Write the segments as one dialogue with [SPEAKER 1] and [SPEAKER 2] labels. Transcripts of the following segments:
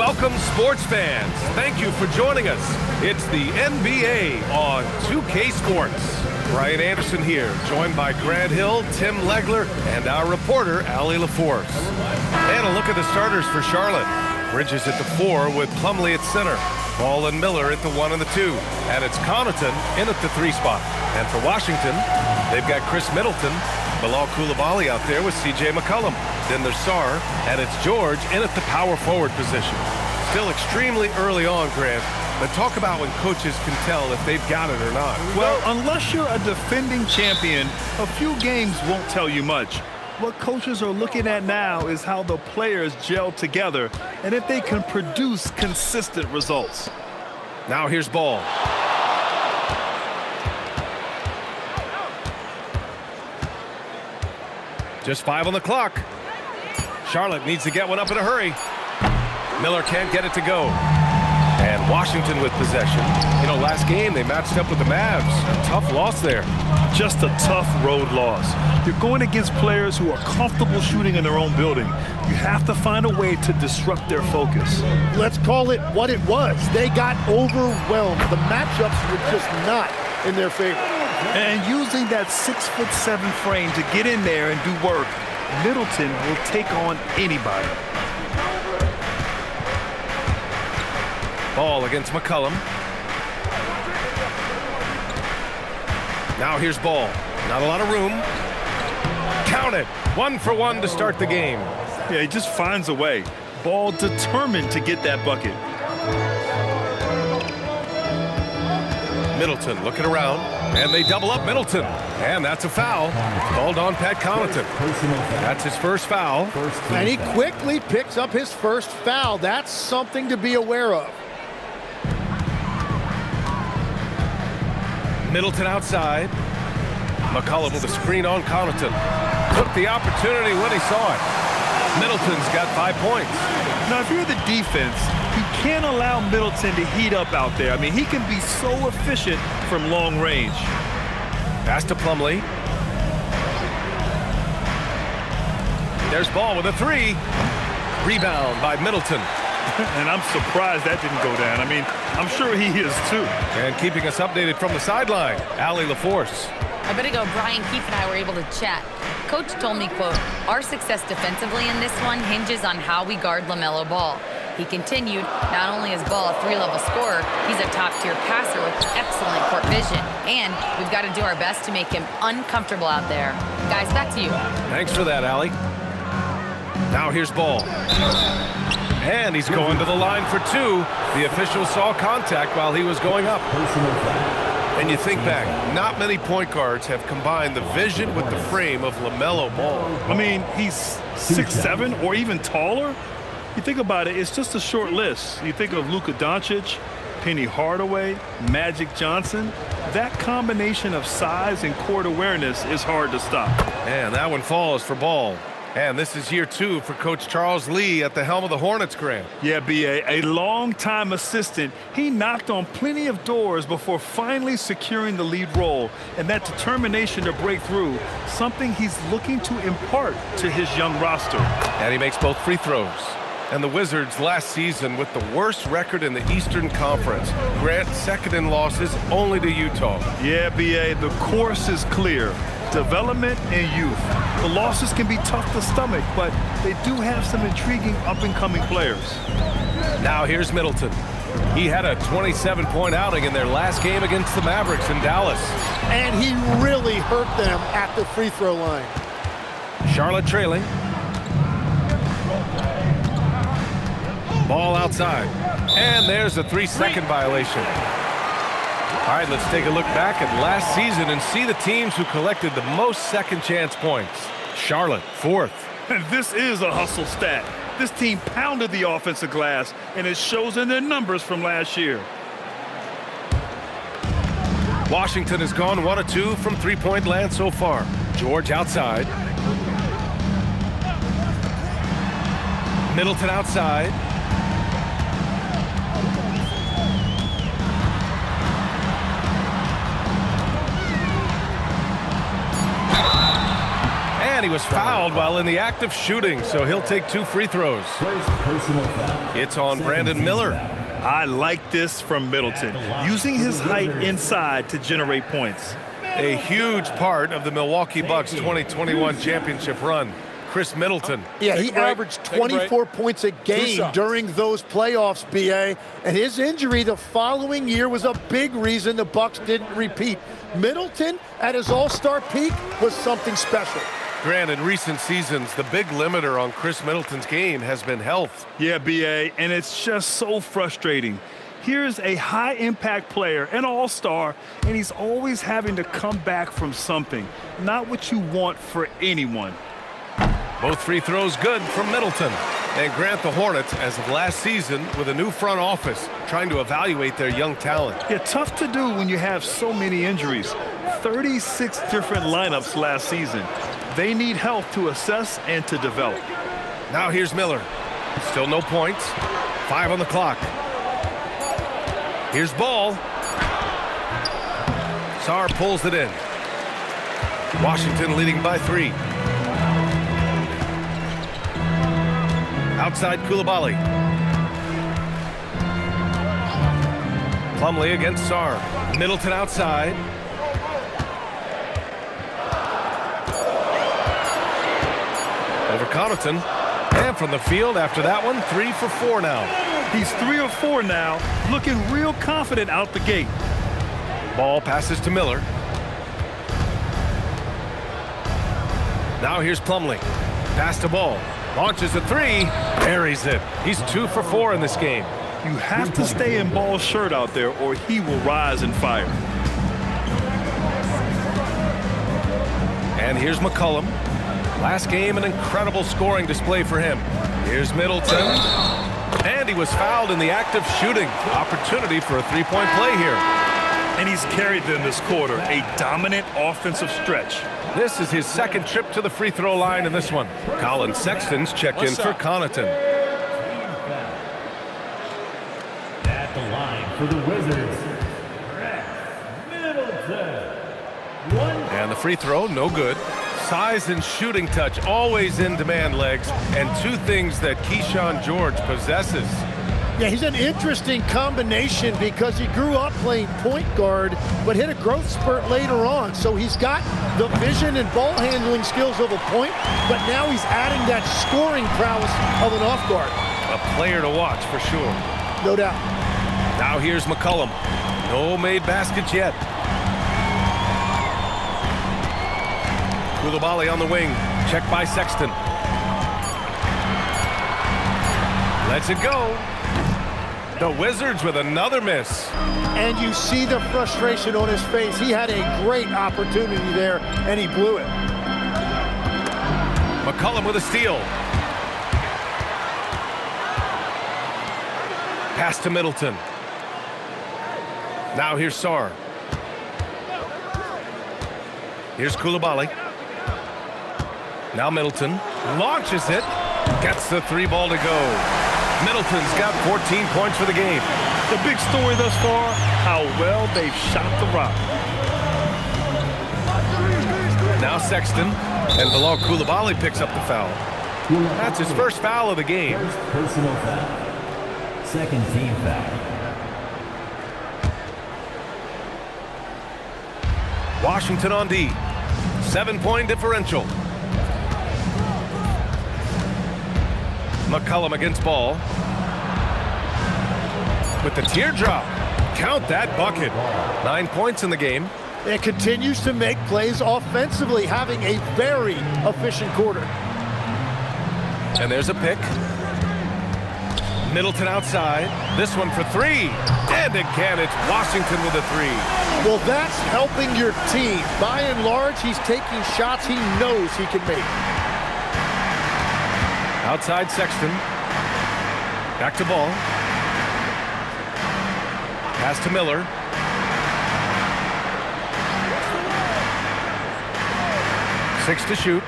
[SPEAKER 1] Welcome, sports fans. Thank you for joining us. It's the NBA on 2K Sports. Brian Anderson here, joined by Grant Hill, Tim Legler, and our reporter, Allie LaForce. And a look at the starters for Charlotte. Bridges at the 4 with Plumlee at center. Ball and Miller at the 1 and the 2. And it's Connaughton in at the 3 spot. And for Washington, they've got Chris Middleton, Bilal Coulibaly out there with C.J. McCollum. Then there's Sarr, and it's George in at the power forward position. Still extremely early on, Grant. But talk about when coaches can tell if they've got it or not.
[SPEAKER 2] Well, unless you're a defending champion, a few games won't tell you much. What coaches are looking at now is how the players gel together and if they can produce consistent results.
[SPEAKER 1] Now here's Ball. Just 5 on the clock. Charlotte needs to get one up in a hurry. Miller can't get it to go. And Washington with possession. You know, last game they matched up with the Mavs. Tough loss there.
[SPEAKER 2] Just a tough road loss. You're going against players who are comfortable shooting in their own building. You have to find a way to disrupt their focus.
[SPEAKER 3] Let's call it what it was. They got overwhelmed. The matchups were just not in their favor.
[SPEAKER 2] And using that 6'7" frame to get in there and do work, Middleton will take on anybody.
[SPEAKER 1] Ball against McCollum. Now here's Ball. Not a lot of room. Count it. 1 for 1 to start the game.
[SPEAKER 2] Yeah, he just finds a way. Ball determined to get that bucket.
[SPEAKER 1] Middleton looking around, and they double up Middleton. And that's a foul. Called on Pat Connaughton. That's his first foul.
[SPEAKER 3] And he quickly picks up his first foul. That's something to be aware of.
[SPEAKER 1] Middleton outside. McCollum with a screen on Connaughton. Took the opportunity when he saw it. Middleton's got 5 points.
[SPEAKER 2] Now, if you're the defense, you can't allow Middleton to heat up out there. I mean, he can be so efficient from long range.
[SPEAKER 1] Pass to Plumlee. There's Ball with a 3. Rebound by Middleton.
[SPEAKER 2] And I'm surprised that didn't go down. I mean, I'm sure he is too.
[SPEAKER 1] And keeping us updated from the sideline, Allie LaForce.
[SPEAKER 4] A bit ago, Brian Keefe and I were able to chat. Coach told me, quote, "Our success defensively in this one hinges on how we guard LaMelo Ball." He continued, not only is Ball a 3-level scorer, he's a top-tier passer with excellent court vision. And we've got to do our best to make him uncomfortable out there. Guys, back to you.
[SPEAKER 1] Thanks for that, Allie. Now here's Ball. And he's going to the line for 2. The official saw contact while he was going up. And you think back, not many point guards have combined the vision with the frame of LaMelo Ball.
[SPEAKER 2] I mean, he's 6'7" or even taller. You think about it, it's just a short list. You think of Luka Doncic, Penny Hardaway, Magic Johnson. That combination of size and court awareness is hard to stop.
[SPEAKER 1] And that one falls for Ball. And this is year 2 for Coach Charles Lee at the helm of the Hornets, Grant.
[SPEAKER 2] Yeah, B.A., a long-time assistant. He knocked on plenty of doors before finally securing the lead role. And that determination to break through, something he's looking to impart to his young roster.
[SPEAKER 1] And he makes both free throws. And the Wizards last season with the worst record in the Eastern Conference. Grant, second in losses only to Utah.
[SPEAKER 2] Yeah, B.A., the course is clear. Development and youth. The losses can be tough to stomach, but they do have some intriguing up-and-coming players.
[SPEAKER 1] Now here's Middleton. He had a 27-point outing in their last game against the Mavericks in Dallas.
[SPEAKER 3] And he really hurt them at the free throw line.
[SPEAKER 1] Charlotte trailing. Ball outside. And there's a 3-second violation. All right, let's take a look back at last season and see the teams who collected the most second chance points. Charlotte, 4th.
[SPEAKER 2] And this is a hustle stat. This team pounded the offensive glass, and it shows in their numbers from last year.
[SPEAKER 1] Washington has gone 1 of 2 from three-point land so far. George outside. Middleton outside. And he was fouled while in the act of shooting, so he'll take 2 free throws. It's on Brandon Miller.
[SPEAKER 2] I like this from Middleton, using his height inside to generate points.
[SPEAKER 1] A huge part of the Milwaukee Bucks 2021 championship run. Chris Middleton.
[SPEAKER 3] Yeah, he averaged 24 points a game during those playoffs, B.A., and his injury the following year was a big reason the Bucks didn't repeat. Middleton, at his all-star peak, was something special.
[SPEAKER 1] Grant, in recent seasons, the big limiter on Chris Middleton's game has been health.
[SPEAKER 2] Yeah, B.A., and it's just so frustrating. Here's a high-impact player, an all-star, and he's always having to come back from something. Not what you want for anyone.
[SPEAKER 1] Both free throws good from Middleton. And Grant, the Hornets, as of last season, with a new front office, trying to evaluate their young talent.
[SPEAKER 2] Yeah, tough to do when you have so many injuries. 36 different lineups last season. They need help to assess and to develop.
[SPEAKER 1] Now here's Miller. Still no points. 5 on the clock. Here's Ball. Sarr pulls it in. Washington leading by 3. Outside Coulibaly. Plumlee against Sarr. Middleton outside. Over Connaughton. And from the field after that one, 3 for 4 now.
[SPEAKER 2] He's 3 or 4 now, looking real confident out the gate.
[SPEAKER 1] Ball passes to Miller. Now here's Plumlee. Pass to Ball. Launches a 3. Buries it. He's 2 for 4 in this game.
[SPEAKER 2] You have to stay in Ball's shirt out there or he will rise and fire.
[SPEAKER 1] And here's McCollum. Last game, an incredible scoring display for him. Here's Middleton. And he was fouled in the act of shooting. Opportunity for a 3-point play here.
[SPEAKER 2] And he's carried them this quarter, a dominant offensive stretch.
[SPEAKER 1] This is his second trip to the free throw line in this one. Colin Sexton's checked in for Connaughton.
[SPEAKER 5] At the line for the Wizards, Middleton.
[SPEAKER 1] And the free throw, no good. Size and shooting touch, always in demand, legs, and 2 things that Keyshawn George possesses.
[SPEAKER 3] Yeah, he's an interesting combination because he grew up playing point guard, but hit a growth spurt later on. So he's got the vision and ball handling skills of a point, but now he's adding that scoring prowess of an off guard.
[SPEAKER 1] A player to watch for sure.
[SPEAKER 3] No doubt.
[SPEAKER 1] Now here's McCollum. No made baskets yet. Coulibaly on the wing. Check by Sexton. Lets it go. The Wizards with another miss.
[SPEAKER 3] And you see the frustration on his face. He had a great opportunity there, and he blew it.
[SPEAKER 1] McCollum with a steal. Pass to Middleton. Now here's Sarr. Here's Coulibaly. Now Middleton launches it. Gets the 3 ball to go. Middleton's got 14 points for the game.
[SPEAKER 2] The big story thus far, how well they've shot the rock.
[SPEAKER 1] Now Sexton, and Bilal Coulibaly picks up the foul. That's his first foul of the game.
[SPEAKER 5] First personal foul. Second team foul.
[SPEAKER 1] Washington on D. 7-point differential. McCollum against Ball. With the teardrop. Count that bucket. 9 points in the game.
[SPEAKER 3] And continues to make plays offensively, having a very efficient quarter.
[SPEAKER 1] And there's a pick. Middleton outside. This one for 3. And again, it's Washington with a 3.
[SPEAKER 3] Well, that's helping your team. By and large, he's taking shots he knows he can make.
[SPEAKER 1] Outside Sexton. Back to Ball. Pass to Miller. Six to shoot.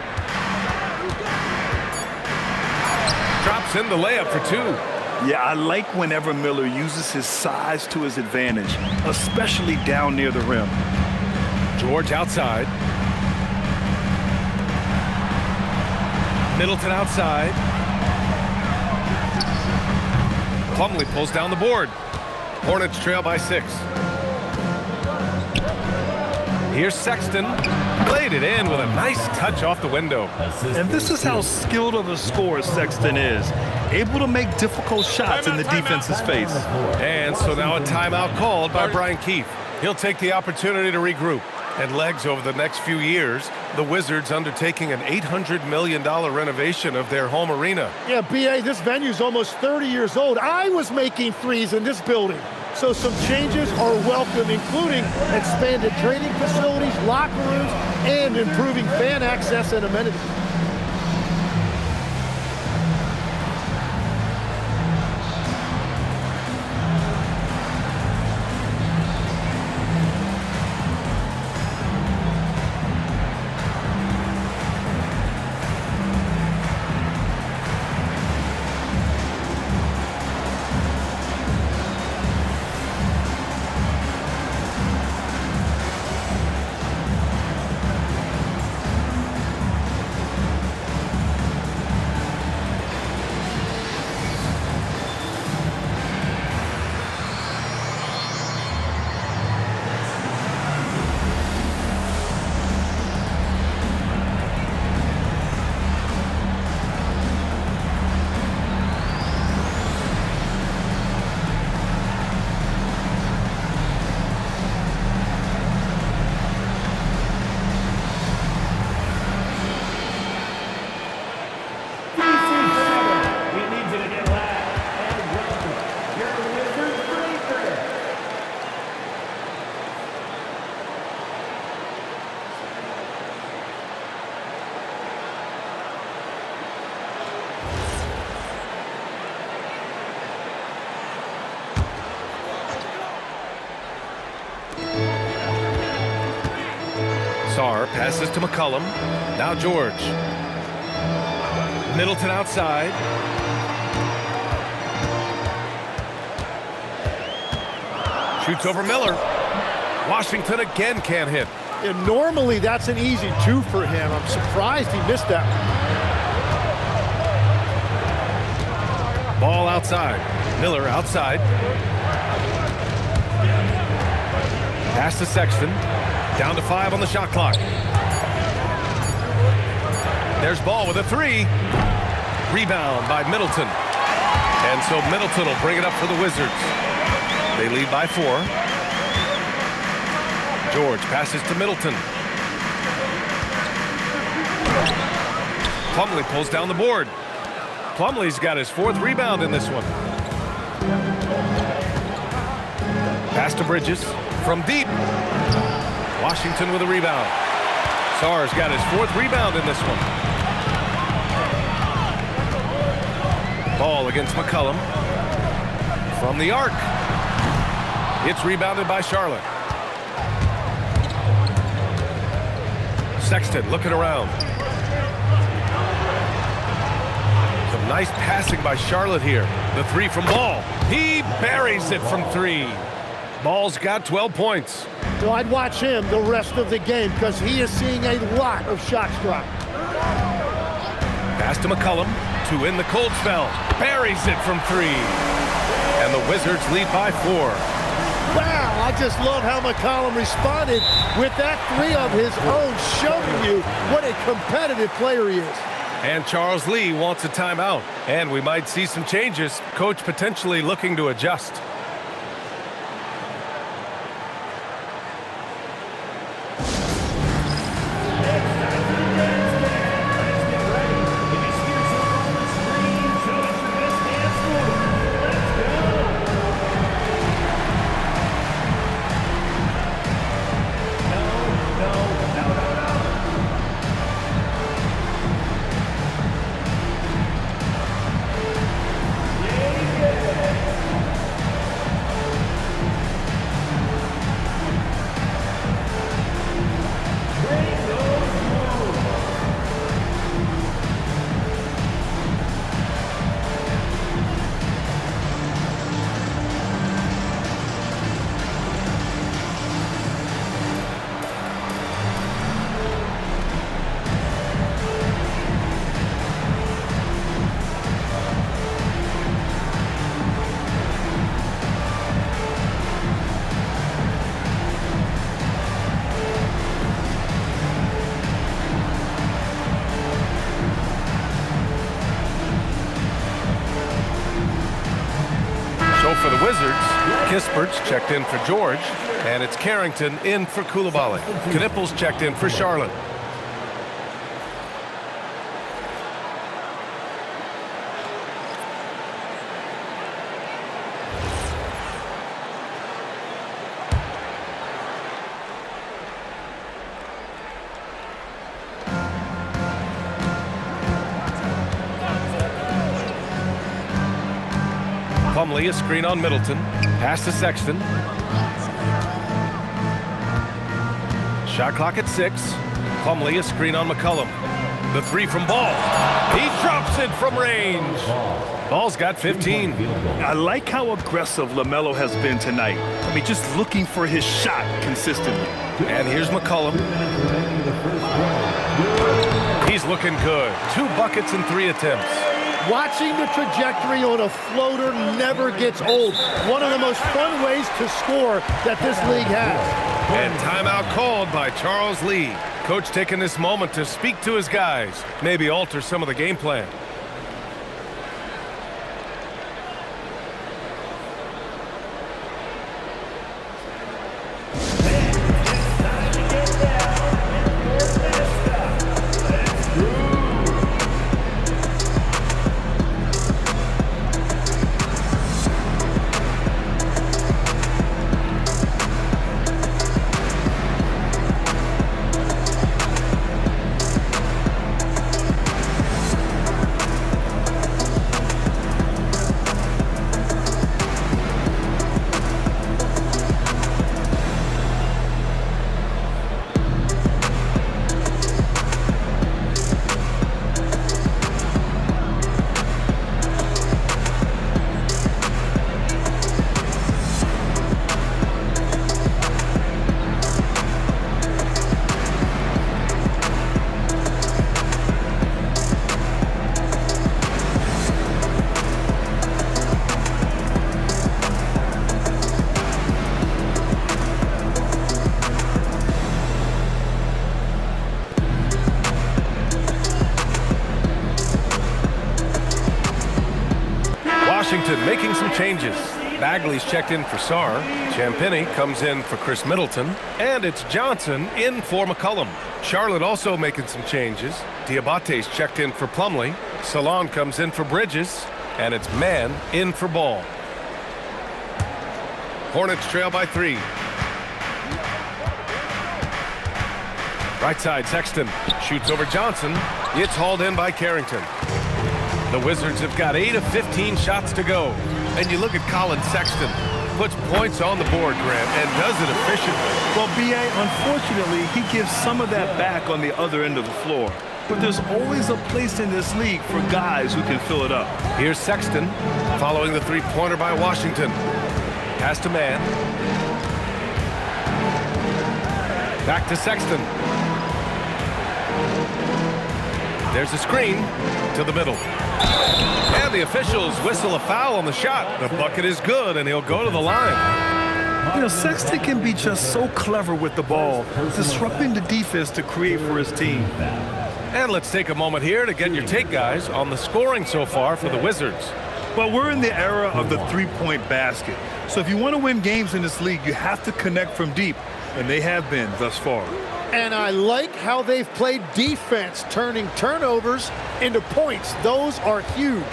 [SPEAKER 1] Drops in the layup for 2.
[SPEAKER 2] Yeah, I like whenever Miller uses his size to his advantage, especially down near the rim.
[SPEAKER 1] George outside. Middleton outside. Plumlee pulls down the board. Hornets trail by 6. Here's Sexton. Played it in with a nice touch off the window.
[SPEAKER 2] And this is how skilled of a scorer Sexton is. Able to make difficult shots in the defense's face.
[SPEAKER 1] And so now a timeout called by Brian Keefe. He'll take the opportunity to regroup. And legs over the next few years, the Wizards undertaking an $800 million renovation of their home arena.
[SPEAKER 3] Yeah, B.A., this venue's almost 30 years old. I was making threes in this building. So some changes are welcome, including expanded training facilities, locker rooms, and improving fan access and amenities.
[SPEAKER 1] Sarr passes to McCollum. Now George. Middleton outside. Shoots over Miller. Washington again can't hit.
[SPEAKER 3] And normally that's an easy 2 for him. I'm surprised he missed that one.
[SPEAKER 1] Ball outside. Miller outside. Pass to Sexton. Down to 5 on the shot clock. There's Ball with a 3. Rebound by Middleton. And so Middleton will bring it up for the Wizards. They lead by 4. George passes to Middleton. Plumlee pulls down the board. Plumlee's got his 4th rebound in this one. Pass to Bridges from deep. Washington with a rebound. Sarr's got his 4th rebound in this one. Ball against McCollum. From the arc. It's rebounded by Charlotte. Sexton looking around. Some nice passing by Charlotte here. The 3 from Ball. He buries it from 3. Ball's got 12 points.
[SPEAKER 3] So I'd watch him the rest of the game because he is seeing a lot of shots drop.
[SPEAKER 1] Pass to McCollum to end the cold spell. Buries it from 3. And the Wizards lead by 4.
[SPEAKER 3] Wow, I just love how McCollum responded with that 3 of his own, showing you what a competitive player he is.
[SPEAKER 1] And Charles Lee wants a timeout. And we might see some changes. Coach potentially looking to adjust. Nispert's checked in for George, and it's Carrington in for Koulibaly. Knippel's checked in for Charlotte. Plumlee, a screen on Middleton. Pass to Sexton. Shot clock at 6. Plumlee, a screen on McCollum. The 3 from Ball. He drops it from range. Ball's got 15.
[SPEAKER 2] I like how aggressive LaMelo has been tonight. I mean, just looking for his shot consistently.
[SPEAKER 1] And here's McCollum. He's looking good. 2 buckets in 3 attempts.
[SPEAKER 3] Watching the trajectory on a floater never gets old. One of the most fun ways to score that this league has.
[SPEAKER 1] And timeout called by Charles Lee. Coach taking this moment to speak to his guys, maybe alter some of the game plan. Washington making some changes. Bagley's checked in for Sarr. Champagny comes in for Chris Middleton. And it's Johnson in for McCollum. Charlotte also making some changes. Diabate's checked in for Plumlee. Salon comes in for Bridges. And it's Mann in for Ball. Hornets trail by 3. Right side, Sexton shoots over Johnson. It's hauled in by Carrington. The Wizards have got 8 of 15 shots to go. And you look at Colin Sexton. Puts points on the board, Grant, and does it efficiently.
[SPEAKER 2] Well, B.A., unfortunately, he gives some of that back on the other end of the floor. But there's always a place in this league for guys who can fill it up.
[SPEAKER 1] Here's Sexton following the three-pointer by Washington. Pass to Mann. Back to Sexton. There's a screen to the middle. And the officials whistle a foul on the shot. The bucket is good, and he'll go to the line.
[SPEAKER 2] You know, Sexton can be just so clever with the ball, disrupting the defense to create for his team.
[SPEAKER 1] And let's take a moment here to get your take, guys, on the scoring so far for the Wizards.
[SPEAKER 2] Well, we're in the era of the three-point basket. So if you want to win games in this league, you have to connect from deep, and they have been thus far.
[SPEAKER 3] And I like how they've played defense, turning turnovers into points. Those are huge.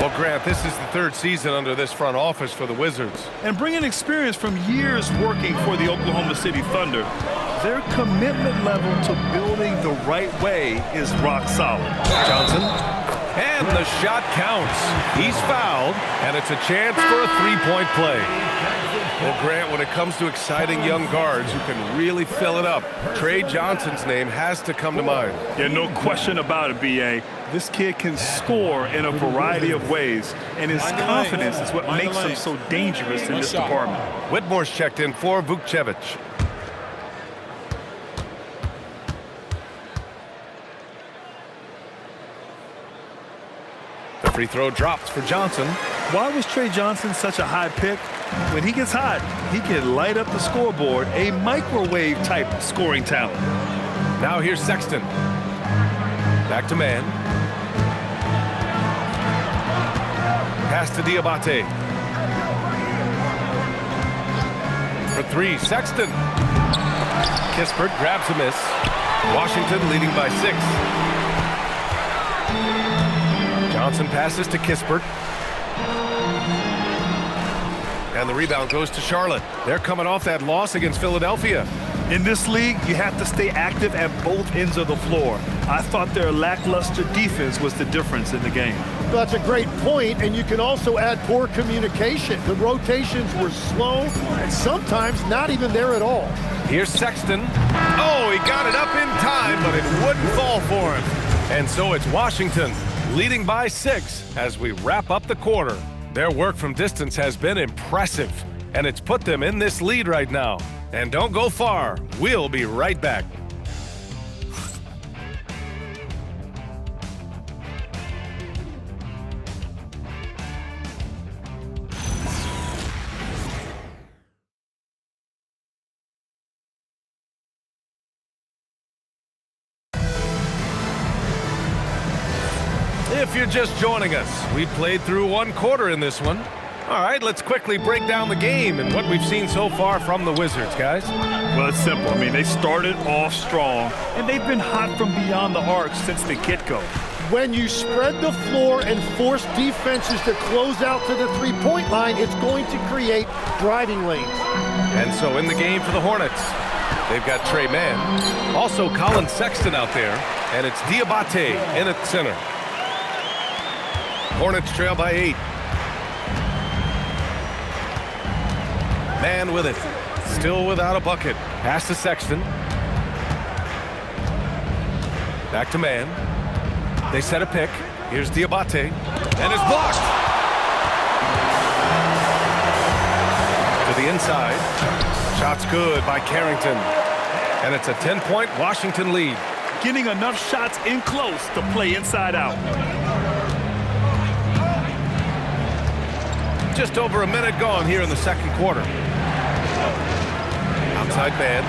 [SPEAKER 1] Well, Grant, this is the 3rd season under this front office for the Wizards.
[SPEAKER 2] And bringing experience from years working for the Oklahoma City Thunder, their commitment level to building the right way is rock solid.
[SPEAKER 1] Johnson. And the shot counts. He's fouled, and it's a chance for a three-point play. Well, Grant, when it comes to exciting young guards who can really fill it up, Trey Johnson's name has to come to mind.
[SPEAKER 2] Yeah, no question about it, B.A. This kid can score in a variety of ways, and his confidence is what makes him so dangerous in this department.
[SPEAKER 1] Whitmore's checked in for Vukcevic. The free throw drops for Johnson.
[SPEAKER 2] Why was Trey Johnson such a high pick? When he gets hot, he can light up the scoreboard, a microwave-type scoring talent.
[SPEAKER 1] Now here's Sexton. Back to Mann. Pass to Diabate. For three, Sexton. Kispert grabs a miss. Washington leading by 6. Johnson passes to Kispert. And the rebound goes to Charlotte. They're coming off that loss against Philadelphia.
[SPEAKER 2] In this league, you have to stay active at both ends of the floor. I thought their lackluster defense was the difference in the game.
[SPEAKER 3] Well, that's a great point, and you can also add poor communication. The rotations were slow and sometimes not even there at all.
[SPEAKER 1] Here's Sexton. Oh, he got it up in time, but it wouldn't fall for him. And so it's Washington leading by 6 as we wrap up the quarter. Their work from distance has been impressive, and it's put them in this lead right now. And don't go far. We'll be right back. If you're just joining us, we played through one quarter in this one. All right, let's quickly break down the game and what we've seen so far from the Wizards, guys.
[SPEAKER 2] Well, it's simple. I mean, they started off strong, and they've been hot from beyond the arc since the get-go.
[SPEAKER 3] When you spread the floor and force defenses to close out to the three-point line, it's going to create driving lanes.
[SPEAKER 1] And so in the game for the Hornets, they've got Trey Mann. Also Colin Sexton out there, and it's Diabate in at center. Hornets trail by 8. Mann with it. Still without a bucket. Pass to Sexton. Back to Mann. They set a pick. Here's Diabate. And it's blocked. To the inside. Shot's good by Carrington. And it's a 10-point Washington lead.
[SPEAKER 2] Getting enough shots in close to play inside out.
[SPEAKER 1] Just over a minute gone here in the second quarter. Outside man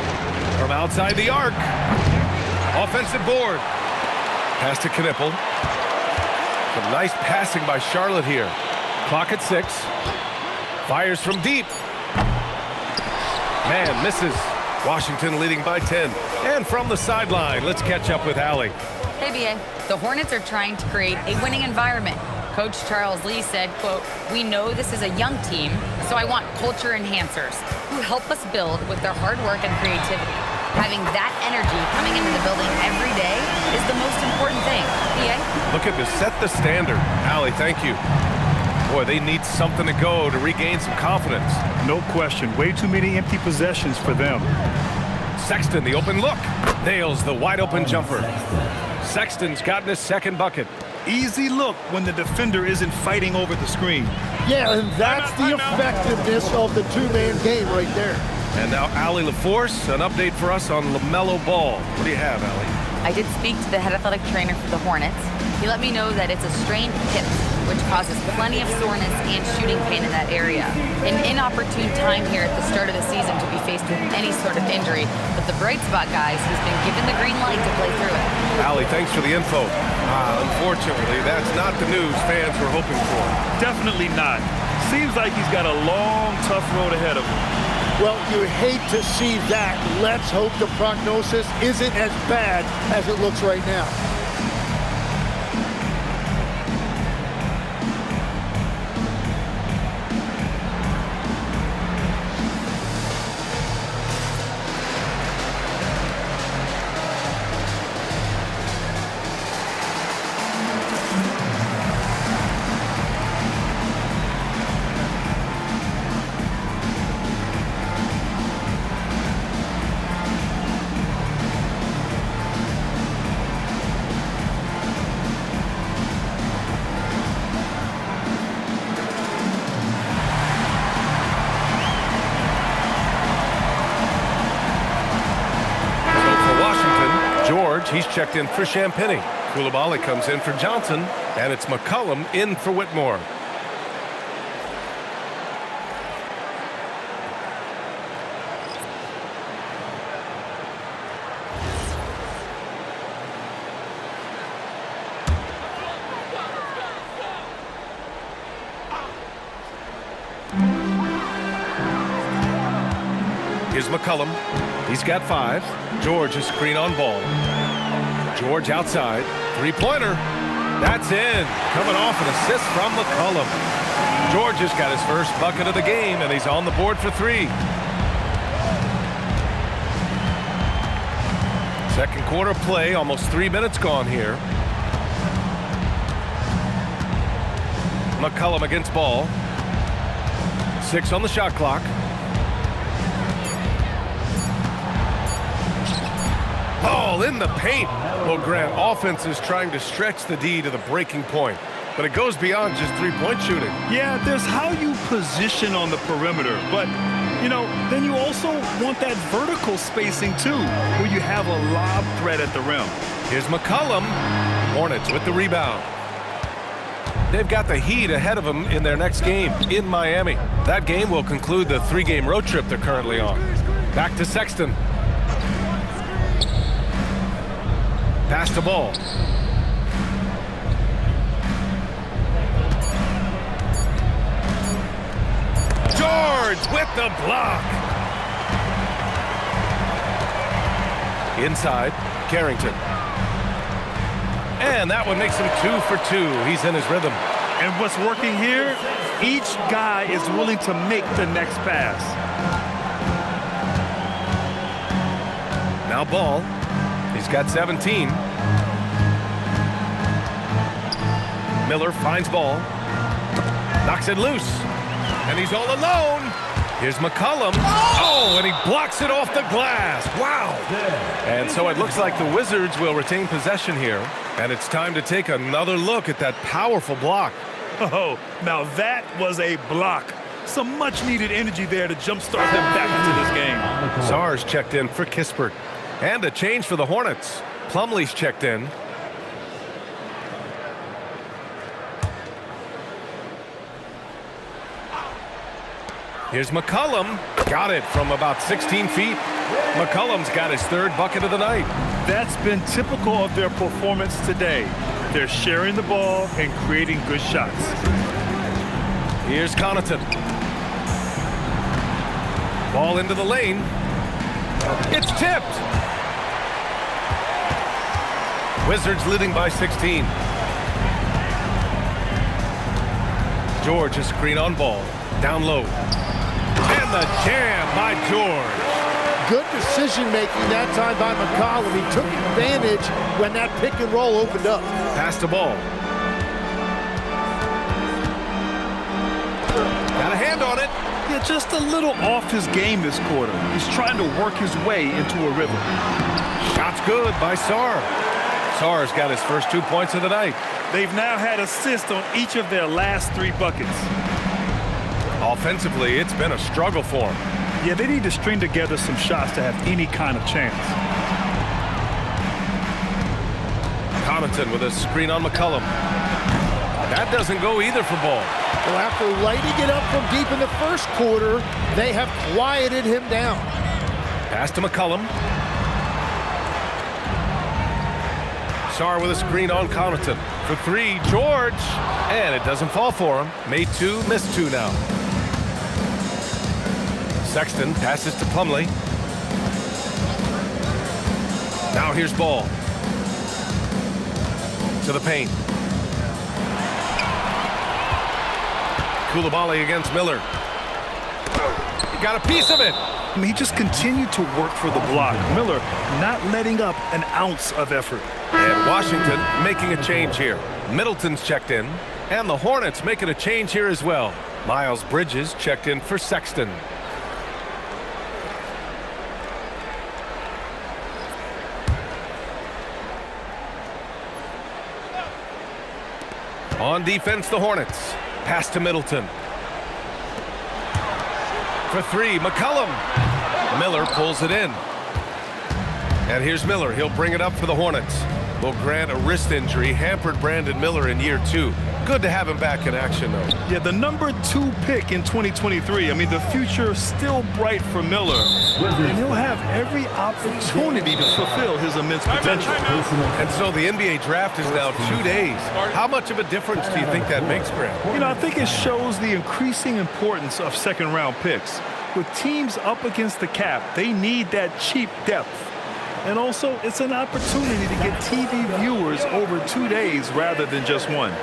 [SPEAKER 1] from outside the arc. Offensive board. Pass to Knipple. Some nice passing by Charlotte here. Clock at 6. Fires from deep. Man misses. Washington leading by 10. And from the sideline, let's catch up with Allie.
[SPEAKER 4] Hey, BA. The Hornets are trying to create a winning environment. Coach Charles Lee said, quote, "We know this is a young team, so I want culture enhancers who help us build with their hard work and creativity. Having that energy coming into the building every day is the most important thing." BA?
[SPEAKER 1] Looking to set the standard. Allie, thank you. Boy, they need something to go to regain some confidence.
[SPEAKER 2] No question. Way too many empty possessions for them.
[SPEAKER 1] Sexton, the open look. Nails the wide open jumper. Sexton's gotten his second bucket.
[SPEAKER 2] Easy look when the defender isn't fighting over the screen.
[SPEAKER 3] Yeah, and that's the effectiveness of the two-man game right there.
[SPEAKER 1] And now Allie LaForce, an update for us on LaMelo Ball. What do you have, Allie?
[SPEAKER 4] I did speak to the head athletic trainer for the Hornets. He let me know that it's a strained hip, which causes plenty of soreness and shooting pain in that area. An inopportune time here at the start of the season to be faced with any sort of injury. But the bright spot, guys, he's been given the green light to play through it.
[SPEAKER 1] Allie, thanks for the info. Unfortunately, that's not the news fans were hoping for.
[SPEAKER 2] Definitely not. Seems like he's got a long, tough road ahead of him.
[SPEAKER 3] Well, you hate to see that. Let's hope the prognosis isn't as bad as it looks right now.
[SPEAKER 1] He's checked in for Champagny. Koulibaly comes in for Johnson, and it's McCollum in for Whitmore. Here's McCollum. He's got 5. George, a screen on ball. George outside. Three-pointer. That's in. Coming off an assist from McCollum. George has got his first bucket of the game, and he's on the board for 3. Second quarter play, almost 3 minutes gone here. McCollum against ball. 6 on the shot clock. Ball in the paint. Well, Grant, offense is trying to stretch the D to the breaking point, but it goes beyond just three-point shooting.
[SPEAKER 2] Yeah, there's how you position on the perimeter, but, you know, then you also want that vertical spacing, too, where you have a lob threat at the rim.
[SPEAKER 1] Here's McCollum. Hornets with the rebound. They've got the Heat ahead of them in their next game in Miami. That game will conclude the 3-game road trip they're currently on. Back to Sexton. Pass the ball. George with the block. Inside, Carrington. And that one makes him 2 for 2. He's in his rhythm.
[SPEAKER 2] And what's working here, each guy is willing to make the next pass.
[SPEAKER 1] Now Ball. He's got 17. Miller finds Ball. Knocks it loose. And he's all alone. Here's McCollum. Oh, and he blocks it off the glass. Wow. And so it looks like the Wizards will retain possession here. And it's time to take another look at that powerful block.
[SPEAKER 2] Oh, now that was a block. Some much-needed energy there to jumpstart them back into this game.
[SPEAKER 1] Sarge checked in for Kispert. And a change for the Hornets. Plumlee's checked in. Here's McCollum. Got it from about 16 feet. McCollum's got his 3rd bucket of the night.
[SPEAKER 2] That's been typical of their performance today. They're sharing the ball and creating good shots.
[SPEAKER 1] Here's Connaughton. Ball into the lane. It's tipped. Wizards leading by 16. George, a screen on ball. Down low. And the jam by George.
[SPEAKER 3] Good decision-making that time by McCollum. He took advantage when that pick and roll opened up.
[SPEAKER 1] Pass the ball. Got a hand on it.
[SPEAKER 2] Yeah, just a little off his game this quarter. He's trying to work his way into a rhythm.
[SPEAKER 1] Shot's good by Sarr. Sarr's got his first 2 points of the night.
[SPEAKER 2] They've now had assists on each of their last 3 buckets.
[SPEAKER 1] Offensively, it's been a struggle for him.
[SPEAKER 2] Yeah, they need to string together some shots to have any kind of chance.
[SPEAKER 1] Connaughton with a screen on McCollum. That doesn't go either for Ball.
[SPEAKER 3] Well, after lighting it up from deep in the first quarter, they have quieted him down.
[SPEAKER 1] Pass to McCollum. Sarr with a screen on Connaughton. For 3, George. And it doesn't fall for him. Made 2, missed 2 now. Sexton passes to Plumlee. Now here's Ball. To the paint. Coulibaly against Miller. He got a piece of it.
[SPEAKER 2] I mean, he just continued to work for the block. Miller not letting up an ounce of effort.
[SPEAKER 1] And Washington making a change here. Middleton's checked in. And the Hornets making a change here as well. Miles Bridges checked in for Sexton. On defense, the Hornets. Pass to Middleton. For 3, McCollum. Miller pulls it in. And here's Miller. He'll bring it up for the Hornets. Well, Grant, a wrist injury hampered Brandon Miller in year 2. Good to have him back in action, though.
[SPEAKER 2] Yeah, the number 2 pick in 2023. I mean, the future still bright for Miller. And he'll have every opportunity to fulfill his immense potential.
[SPEAKER 1] And so the NBA draft is now 2 days. How much of a difference do you think that makes, Grant?
[SPEAKER 2] You know, I think it shows the increasing importance of second-round picks. With teams up against the cap, they need that cheap depth. And also, it's an opportunity to get TV viewers over 2 days rather than just one.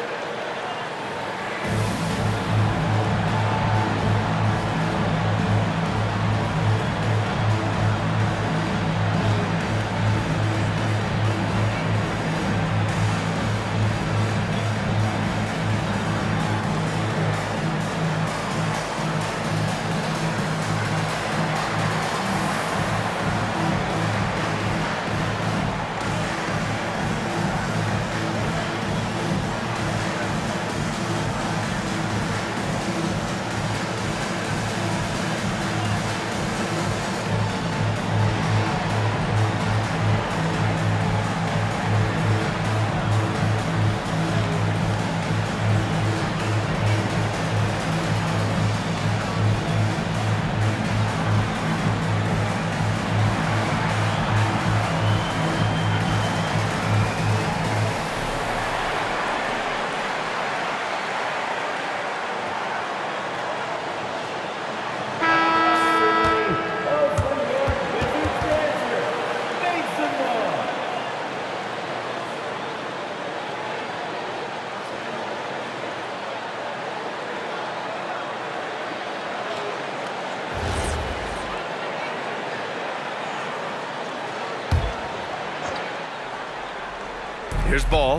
[SPEAKER 1] Here's Ball.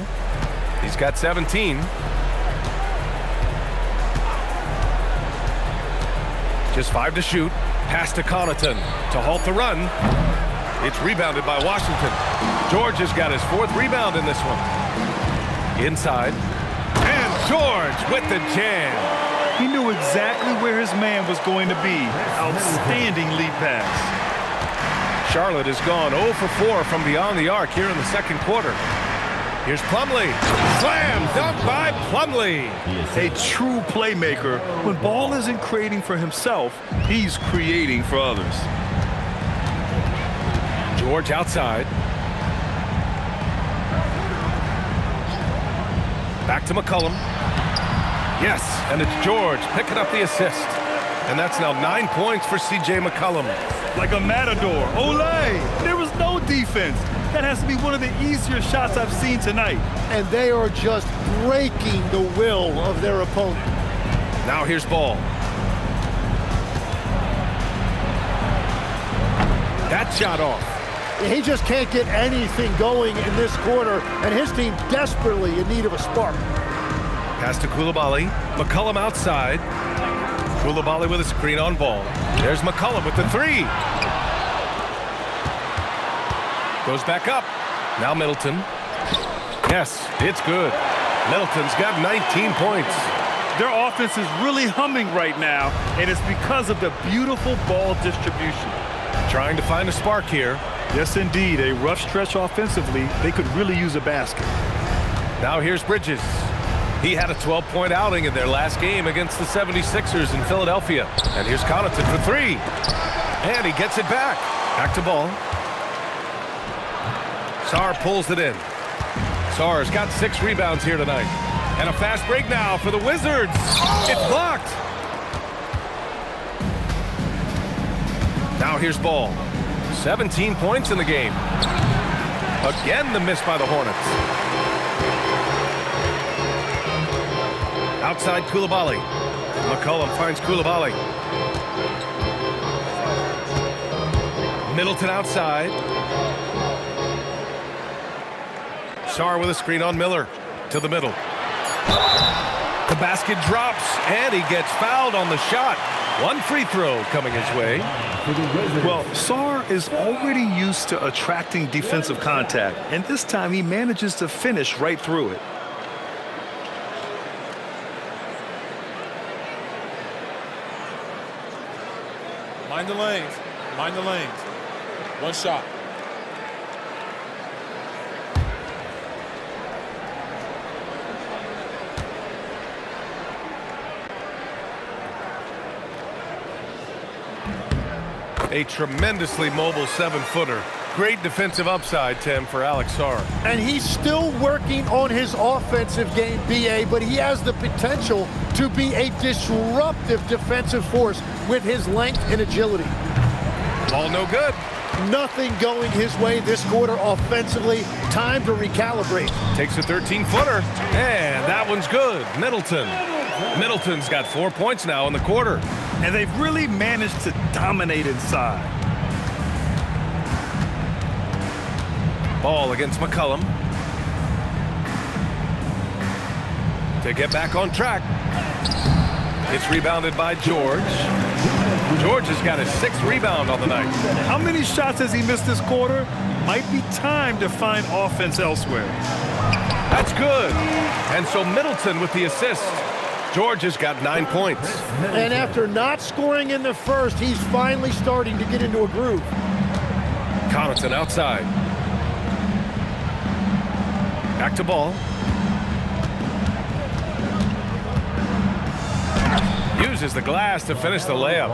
[SPEAKER 1] He's got 17. Just 5 to shoot. Pass to Connaughton to halt the run. It's rebounded by Washington. George has got his 4th rebound in this one. Inside. And George with the jam.
[SPEAKER 2] He knew exactly where his man was going to be. Outstanding lead pass.
[SPEAKER 1] Charlotte has gone 0 for 4 from beyond the arc here in the second quarter. Here's Plumlee. Slam dunk by Plumlee.
[SPEAKER 2] A true playmaker. When Ball isn't creating for himself, he's creating for others.
[SPEAKER 1] George outside. Back to McCollum. Yes, and it's George picking up the assist. And that's now 9 points for C.J. McCollum.
[SPEAKER 2] Like a matador. Olay! There was no defense. That has to be one of the easier shots I've seen tonight.
[SPEAKER 3] And they are just breaking the will of their opponent.
[SPEAKER 1] Now here's Ball. That shot off.
[SPEAKER 3] He just can't get anything going in this quarter, and his team desperately in need of a spark.
[SPEAKER 1] Pass to Coulibaly. McCollum outside. Coulibaly with a screen on Ball. There's McCollum with the 3. Goes back up. Now Middleton. Yes, it's good. Middleton's got 19 points.
[SPEAKER 2] Their offense is really humming right now, and it's because of the beautiful ball distribution.
[SPEAKER 1] Trying to find a spark here.
[SPEAKER 2] Yes, indeed. A rough stretch offensively. They could really use a basket.
[SPEAKER 1] Now here's Bridges. He had a 12-point outing in their last game against the 76ers in Philadelphia. And here's Connaughton for 3. And he gets it back. Back to Ball. Sarr pulls it in. Sarr's got 6 rebounds here tonight. And a fast break now for the Wizards. It's blocked. Now here's Ball. 17 points in the game. Again, the miss by the Hornets. Outside Coulibaly. McCollum finds Coulibaly. Middleton outside. Sarr with a screen on Miller to the middle. The basket drops, and he gets fouled on the shot. 1 free throw coming his way.
[SPEAKER 2] Well, Sarr is already used to attracting defensive contact, and this time he manages to finish right through it.
[SPEAKER 6] Mind the lanes. Mind the lanes. 1 shot.
[SPEAKER 1] A tremendously mobile 7-footer. Great defensive upside, Tim, for Alex Sarr.
[SPEAKER 3] And he's still working on his offensive game, BA, but he has the potential to be a disruptive defensive force with his length and agility.
[SPEAKER 1] Ball no good.
[SPEAKER 3] Nothing going his way this quarter offensively. Time to recalibrate.
[SPEAKER 1] Takes a 13-footer, and that one's good. Middleton's got 4 points now in the quarter.
[SPEAKER 2] And they've really managed to dominate inside.
[SPEAKER 1] Ball against McCollum. To get back on track. It's rebounded by George. George has got his 6th rebound on the night.
[SPEAKER 2] How many shots has he missed this quarter? Might be time to find offense elsewhere.
[SPEAKER 1] That's good. And so Middleton with the assist. George has got 9 points.
[SPEAKER 3] And after not scoring in the first, he's finally starting to get into a groove.
[SPEAKER 1] Connaughton outside. Back to Ball. Uses the glass to finish the layup.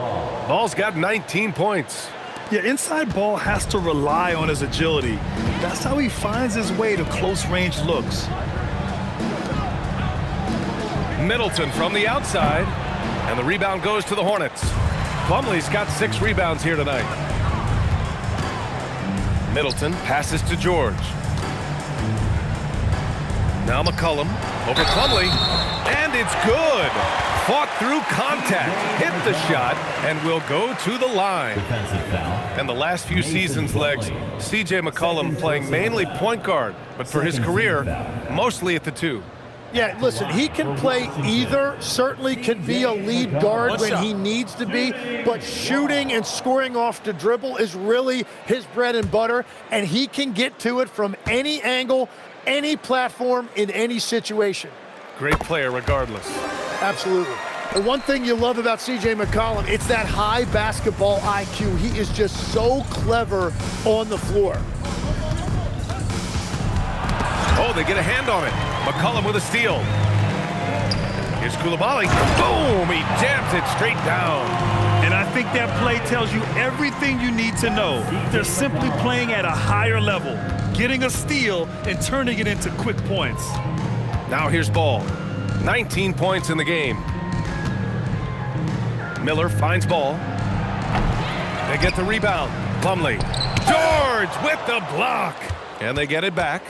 [SPEAKER 1] Ball's got 19 points.
[SPEAKER 2] Yeah, inside Ball has to rely on his agility. That's how he finds his way to close-range looks.
[SPEAKER 1] Middleton from the outside. And the rebound goes to the Hornets. Plumlee's got 6 rebounds here tonight. Middleton passes to George. Now McCollum over Plumlee, and it's good. Fought through contact, hit the shot, and will go to the line.
[SPEAKER 5] Defensive foul.
[SPEAKER 1] And the last few seasons' legs, C.J. McCollum playing mainly point guard, but for his career, mostly at the 2.
[SPEAKER 3] Yeah, listen, he can play either, certainly can be a lead guard when he needs to be, but shooting and scoring off the dribble is really his bread and butter, and he can get to it from any angle, any platform, in any situation.
[SPEAKER 1] Great player regardless.
[SPEAKER 3] Absolutely. The one thing you love about C.J. McCollum, it's that high basketball IQ. He is just so clever on the floor.
[SPEAKER 1] Oh, they get a hand on it. McCollum with a steal. Here's Coulibaly. Boom! He jams it straight down.
[SPEAKER 2] And I think that play tells you everything you need to know. They're simply playing at a higher level, getting a steal and turning it into quick points.
[SPEAKER 1] Now here's Ball. 19 points in the game. Miller finds Ball. They get the rebound. Plumlee. George with the block. And they get it back.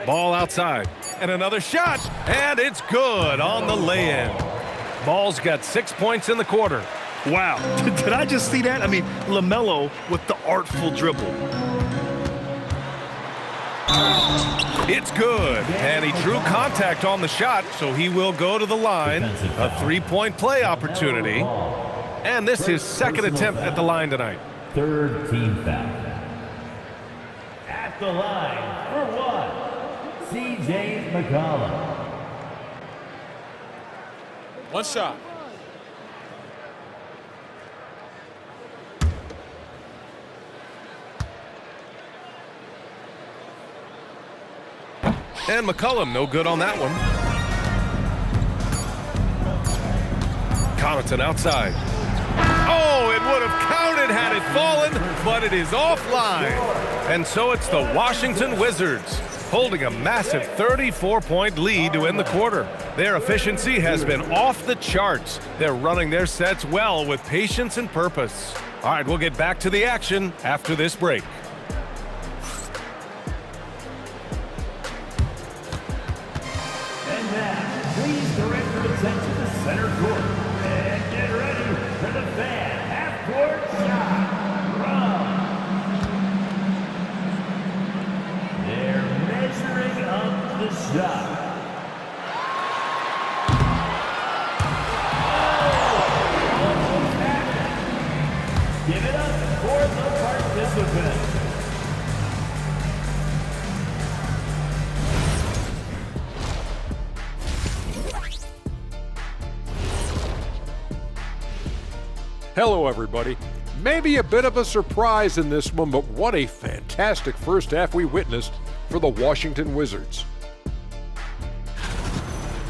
[SPEAKER 1] Ball outside. And another shot. And it's good on the lay-in. Ball's got 6 points in the quarter.
[SPEAKER 2] Wow. Did I just see that? I mean, LaMelo with the artful dribble.
[SPEAKER 1] It's good, and he drew contact on the shot, so he will go to the line. A 3-point play opportunity. And this is his 2nd attempt at the line tonight.
[SPEAKER 5] 3rd team foul. At the line for 1, C.J. McCollum.
[SPEAKER 6] 1 shot.
[SPEAKER 1] And McCollum, no good on that one. Connaughton outside. Oh, it would have counted had it fallen, but it is offline. And so it's the Washington Wizards holding a massive 34-point lead to end the quarter. Their efficiency has been off the charts. They're running their sets well with patience and purpose. All right, we'll get back to the action after this break.
[SPEAKER 5] And now, please direct your attention to center court. And get ready for the fan half-court shot. Run. They're measuring up the shot. Give it up for the participant.
[SPEAKER 7] Hello, everybody. Maybe a bit of a surprise in this one, but what a fantastic first half we witnessed for the Washington Wizards.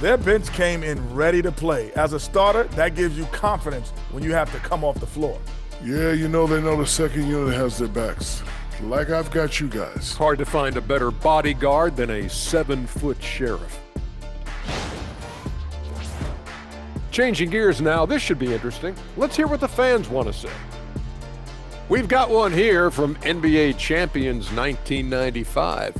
[SPEAKER 8] Their bench came in ready to play. As a starter, that gives you confidence when you have to come off the floor. Yeah, you know they know the second unit has their backs. Like I've got you guys.
[SPEAKER 7] Hard to find a better bodyguard than a 7-foot sheriff. Changing gears now, this should be interesting. Let's hear what the fans want to say. We've got one here from NBA champions 1995.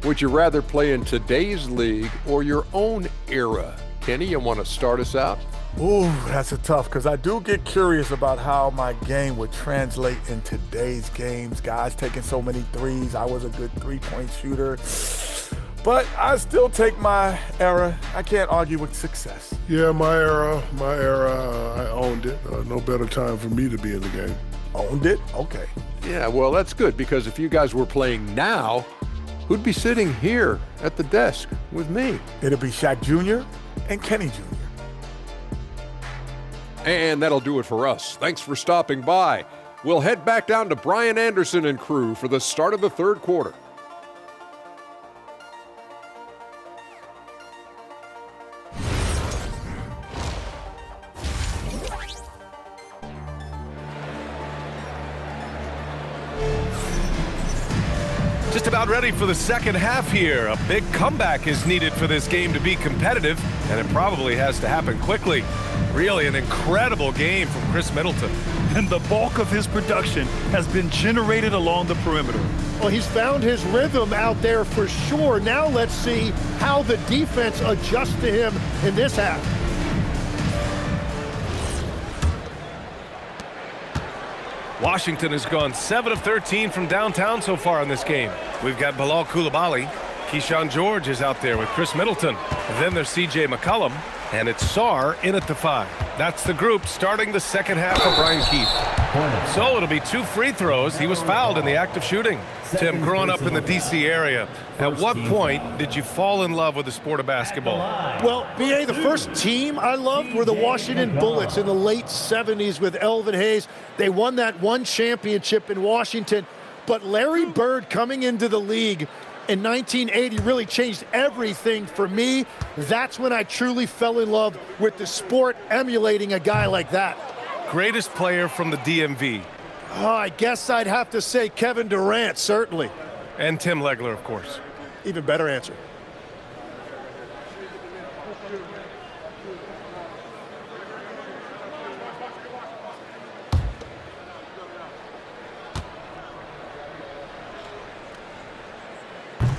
[SPEAKER 7] Would you rather play in today's league or your own era? Kenny, you want to start us out?
[SPEAKER 9] Ooh, that's a tough, because I do get curious about how my game would translate in today's games. Guys taking so many threes. I was a good three-point shooter. But I still take my era. I can't argue with success.
[SPEAKER 8] Yeah, my era, I owned it. No better time for me to be in the game.
[SPEAKER 9] Owned it? Okay.
[SPEAKER 7] Yeah, well, that's good, because if you guys were playing now, who'd be sitting here at the desk with me?
[SPEAKER 9] It'll be Shaq Jr. and Kenny Jr.
[SPEAKER 7] And that'll do it for us. Thanks for stopping by. We'll head back down to Brian Anderson and crew for the start of the third quarter.
[SPEAKER 1] Just about ready for the second half here. A big comeback is needed for this game to be competitive, and it probably has to happen quickly. Really an incredible game from Chris Middleton.
[SPEAKER 2] And the bulk of his production has been generated along the perimeter.
[SPEAKER 3] Well, he's found his rhythm out there for sure. Now let's see how the defense adjusts to him in this half.
[SPEAKER 1] Washington has gone 7 of 13 from downtown so far in this game. We've got Bilal Coulibaly. Keyshawn George is out there with Chris Middleton. Then there's C.J. McCollum, and it's Sarr in at the 5. That's the group starting the second half for Brian Keefe. So it'll be 2 free throws. He was fouled in the act of shooting. Tim, growing up in the D.C. area, at what point did you fall in love with the sport of basketball?
[SPEAKER 3] Well, B.A., the first team I loved were the Washington Bullets in the late 70s with Elvin Hayes. They won that one championship in Washington. But Larry Bird coming into the league in 1980 really changed everything for me. That's when I truly fell in love with the sport, emulating a guy like that.
[SPEAKER 1] Greatest player from the DMV?
[SPEAKER 3] Oh, I guess I'd have to say Kevin Durant, certainly.
[SPEAKER 1] And Tim Legler, of course.
[SPEAKER 3] Even better answer.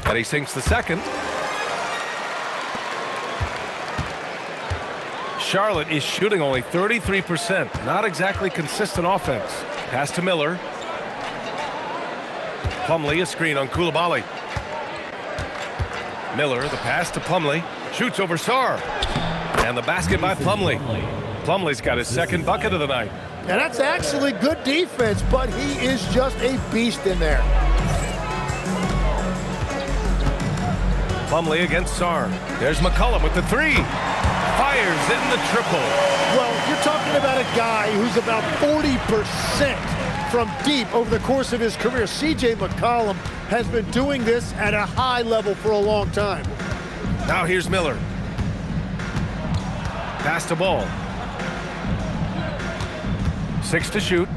[SPEAKER 1] And he sinks the second. Charlotte is shooting only 33%. Not exactly consistent offense. Pass to Miller. Plumlee, a screen on Coulibaly. Miller, the pass to Plumlee. Shoots over Sarr. And the basket by Plumlee. Plumlee's got his second bucket of the night.
[SPEAKER 3] And that's actually good defense, but he is just a beast in there.
[SPEAKER 1] Plumlee against Sarr. There's McCollum with the 3. Fires in the triple.
[SPEAKER 3] Well, you're talking about a guy who's about 40% from deep over the course of his career. C.J. McCollum has been doing this at a high level for a long time.
[SPEAKER 1] Now here's Miller. Pass to Ball. 6 to shoot.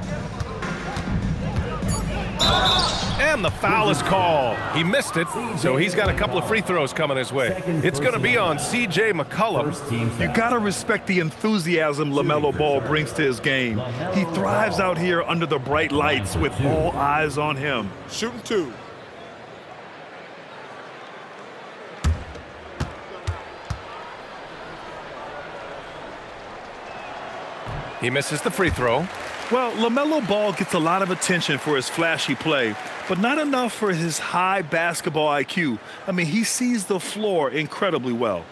[SPEAKER 1] And the foul is called. He missed it, so he's got a couple of free throws coming his way. It's going to be on C.J. McCollum.
[SPEAKER 2] You got to respect the enthusiasm LaMelo Ball brings to his game. He thrives out here under the bright lights with all eyes on him.
[SPEAKER 6] Shooting 2.
[SPEAKER 1] He misses the free throw.
[SPEAKER 2] Well, LaMelo Ball gets a lot of attention for his flashy play, but not enough for his high basketball IQ. I mean, he sees the floor incredibly well.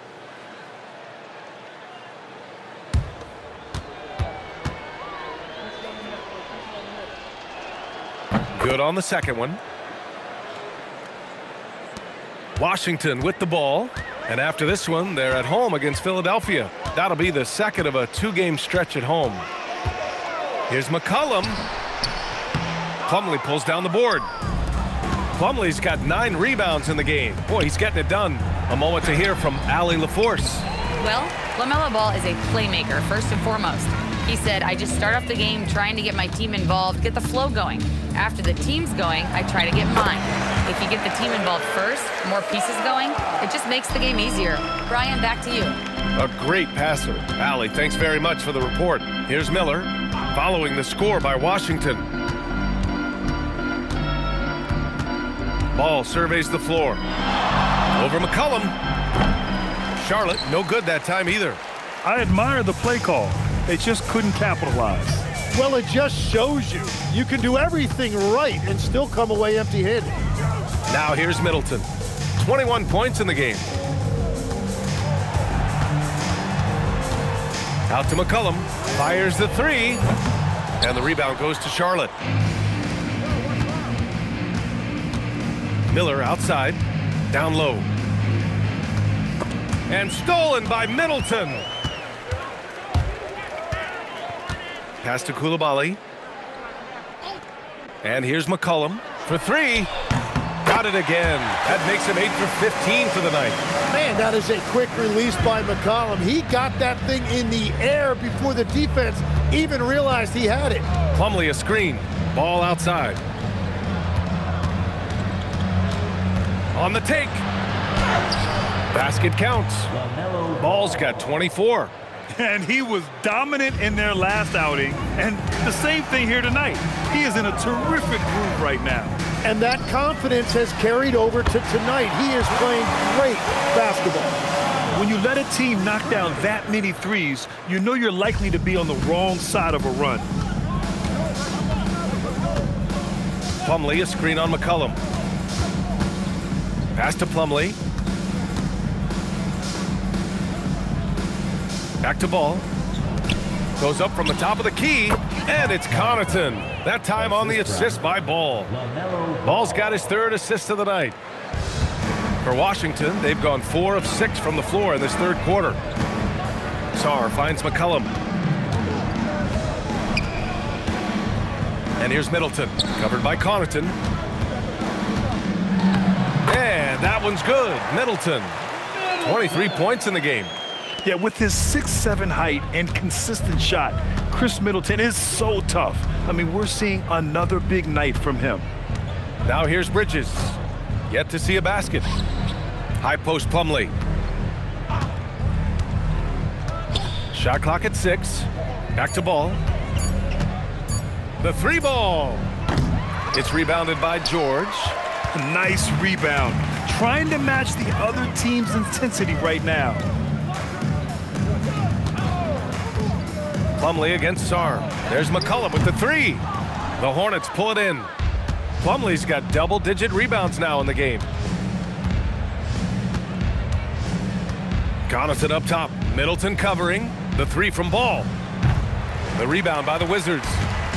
[SPEAKER 1] Good on the second one. Washington with the ball. And after this one, they're at home against Philadelphia. That'll be the second of a 2-game stretch at home. Here's McCollum. Plumlee pulls down the board. Plumlee's got 9 rebounds in the game. Boy, he's getting it done. A moment to hear from Allie LaForce.
[SPEAKER 4] Well, LaMelo Ball is a playmaker, first and foremost. He said, I just start off the game trying to get my team involved, get the flow going. After the team's going, I try to get mine. If you get the team involved first, more pieces going, it just makes the game easier. Brian, back to you.
[SPEAKER 1] A great passer. Allie, thanks very much for the report. Here's Miller, following the score by Washington. Ball surveys the floor. Over McCollum. Charlotte, no good that time either.
[SPEAKER 2] I admire the play call. They just couldn't capitalize.
[SPEAKER 3] Well, it just shows you can do everything right and still come away empty-handed.
[SPEAKER 1] Now here's Middleton. 21 points in the game. Out to McCollum. Fires the three. And the rebound goes to Charlotte. Miller outside. Down low. And stolen by Middleton. Pass to Coulibaly. And here's McCollum for three. Got it again. That makes him 8 for 15 for the night.
[SPEAKER 3] Man, that is a quick release by McCollum. He got that thing in the air before the defense even realized he had it.
[SPEAKER 1] Plumlee a screen. Ball outside. On the take. Basket counts. Ball's got 24.
[SPEAKER 2] And he was dominant in their last outing. And the same thing here tonight. He is in a terrific groove right now.
[SPEAKER 3] And that confidence has carried over to tonight. He is playing great basketball.
[SPEAKER 2] When you let a team knock down that many threes, you know you're likely to be on the wrong side of a run.
[SPEAKER 1] Plumlee a screen on McCollum. Pass to Plumlee. Back to Ball. Goes up from the top of the key, and it's Connaughton. That time on the assist by Ball. Ball's got his third assist of the night. For Washington, they've gone 4 of 6 from the floor in this third quarter. Sarr finds McCollum. And here's Middleton, covered by Connaughton. And that one's good. Middleton, 23 points in the game.
[SPEAKER 2] Yeah, with his 6'7" height and consistent shot, Chris Middleton is so tough. I mean, we're seeing another big night from him.
[SPEAKER 1] Now here's Bridges. Yet to see a basket. High post Plumlee. Shot clock at 6. Back to Ball. The 3 ball. It's rebounded by George.
[SPEAKER 2] Nice rebound. Trying to match the other team's intensity right now.
[SPEAKER 1] Plumlee against Sarr. There's McCollum with the 3. The Hornets pull it in. Plumlee's got double-digit rebounds now in the game. Connaughton up top. Middleton covering. The 3 from Ball. The rebound by the Wizards.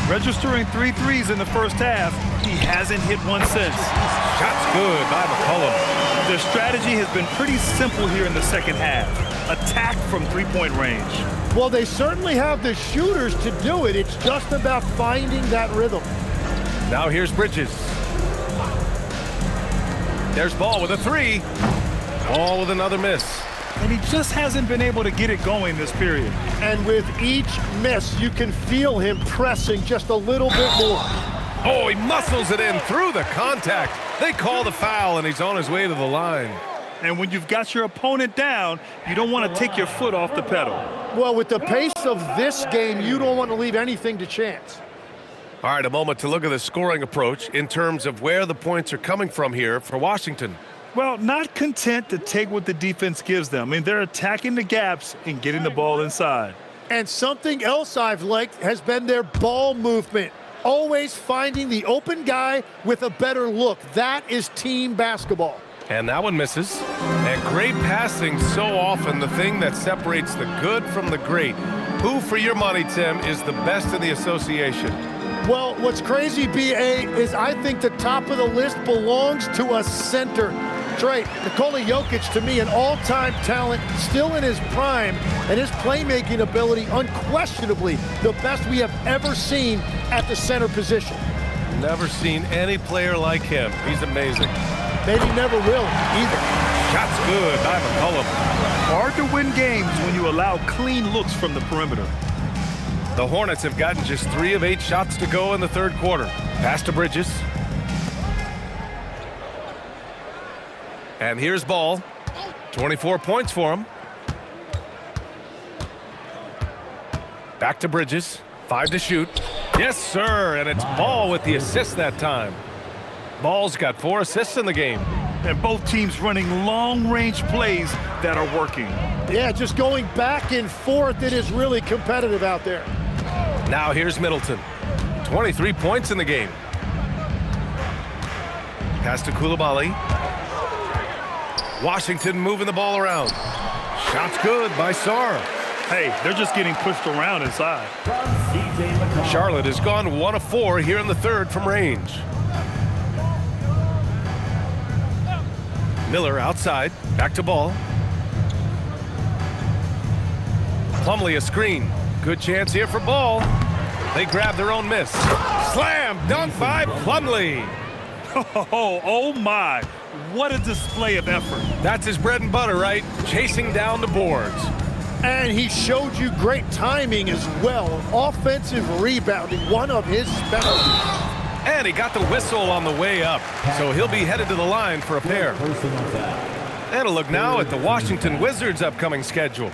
[SPEAKER 2] Registering 3 threes in the first half. He hasn't hit one since.
[SPEAKER 1] Shots good by McCollum.
[SPEAKER 2] Their strategy has been pretty simple here in the second half. Attack from three-point range.
[SPEAKER 3] Well, they certainly have the shooters to do it. It's just about finding that rhythm.
[SPEAKER 1] Now here's Bridges. There's Ball with a 3. Ball with another miss.
[SPEAKER 2] And he just hasn't been able to get it going this period.
[SPEAKER 3] And with each miss, you can feel him pressing just a little bit more.
[SPEAKER 1] Oh, he muscles it in through the contact. They call the foul, and he's on his way to the line.
[SPEAKER 2] And when you've got your opponent down, you don't want to take your foot off the pedal.
[SPEAKER 3] Well, with the pace of this game, you don't want to leave anything to chance.
[SPEAKER 1] All right, a moment to look at the scoring approach in terms of where the points are coming from here for Washington.
[SPEAKER 2] Well, not content to take what the defense gives them. I mean, they're attacking the gaps and getting the ball inside.
[SPEAKER 3] And something else I've liked has been their ball movement. Always finding the open guy with a better look. That is team basketball.
[SPEAKER 1] And that one misses. And great passing, so often the thing that separates the good from the great. Who, for your money, Tim, is the best in the association?
[SPEAKER 3] Well, what's crazy, B.A., is I think the top of the list belongs to a center. Trey, Nikola Jokic, to me, an all-time talent, still in his prime, and his playmaking ability, unquestionably the best we have ever seen at the center position.
[SPEAKER 1] Never seen any player like him. He's amazing.
[SPEAKER 3] Maybe never will either.
[SPEAKER 1] Shots good by McCollum.
[SPEAKER 2] Hard to win games when you allow clean looks from the perimeter.
[SPEAKER 1] The Hornets have gotten just 3 of 8 shots to go in the third quarter. Pass to Bridges. And here's Ball. 24 points for him. Back to Bridges. 5 to shoot. Yes, sir. And it's Ball with the assist that time. Ball's got 4 assists in the game.
[SPEAKER 2] And both teams running long-range plays that are working.
[SPEAKER 3] Yeah, just going back and forth. It is really competitive out there.
[SPEAKER 1] Now here's Middleton. 23 points in the game. Pass to Coulibaly. Washington moving the ball around. Shot's good by Sarr.
[SPEAKER 2] Hey, they're just getting pushed around inside.
[SPEAKER 1] Charlotte has gone 1 of 4 here in the third from range. Miller outside. Back to Ball. Plumlee a screen. Good chance here for Ball. They grab their own miss. Slam dunk by Plumlee.
[SPEAKER 2] Oh my. What a display of effort.
[SPEAKER 1] That's his bread and butter, right? Chasing down the boards.
[SPEAKER 3] And he showed you great timing as well. Offensive rebounding, one of his specialties.
[SPEAKER 1] And he got the whistle on the way up, so he'll be headed to the line for a pair. And a look now at the Washington Wizards' upcoming schedule.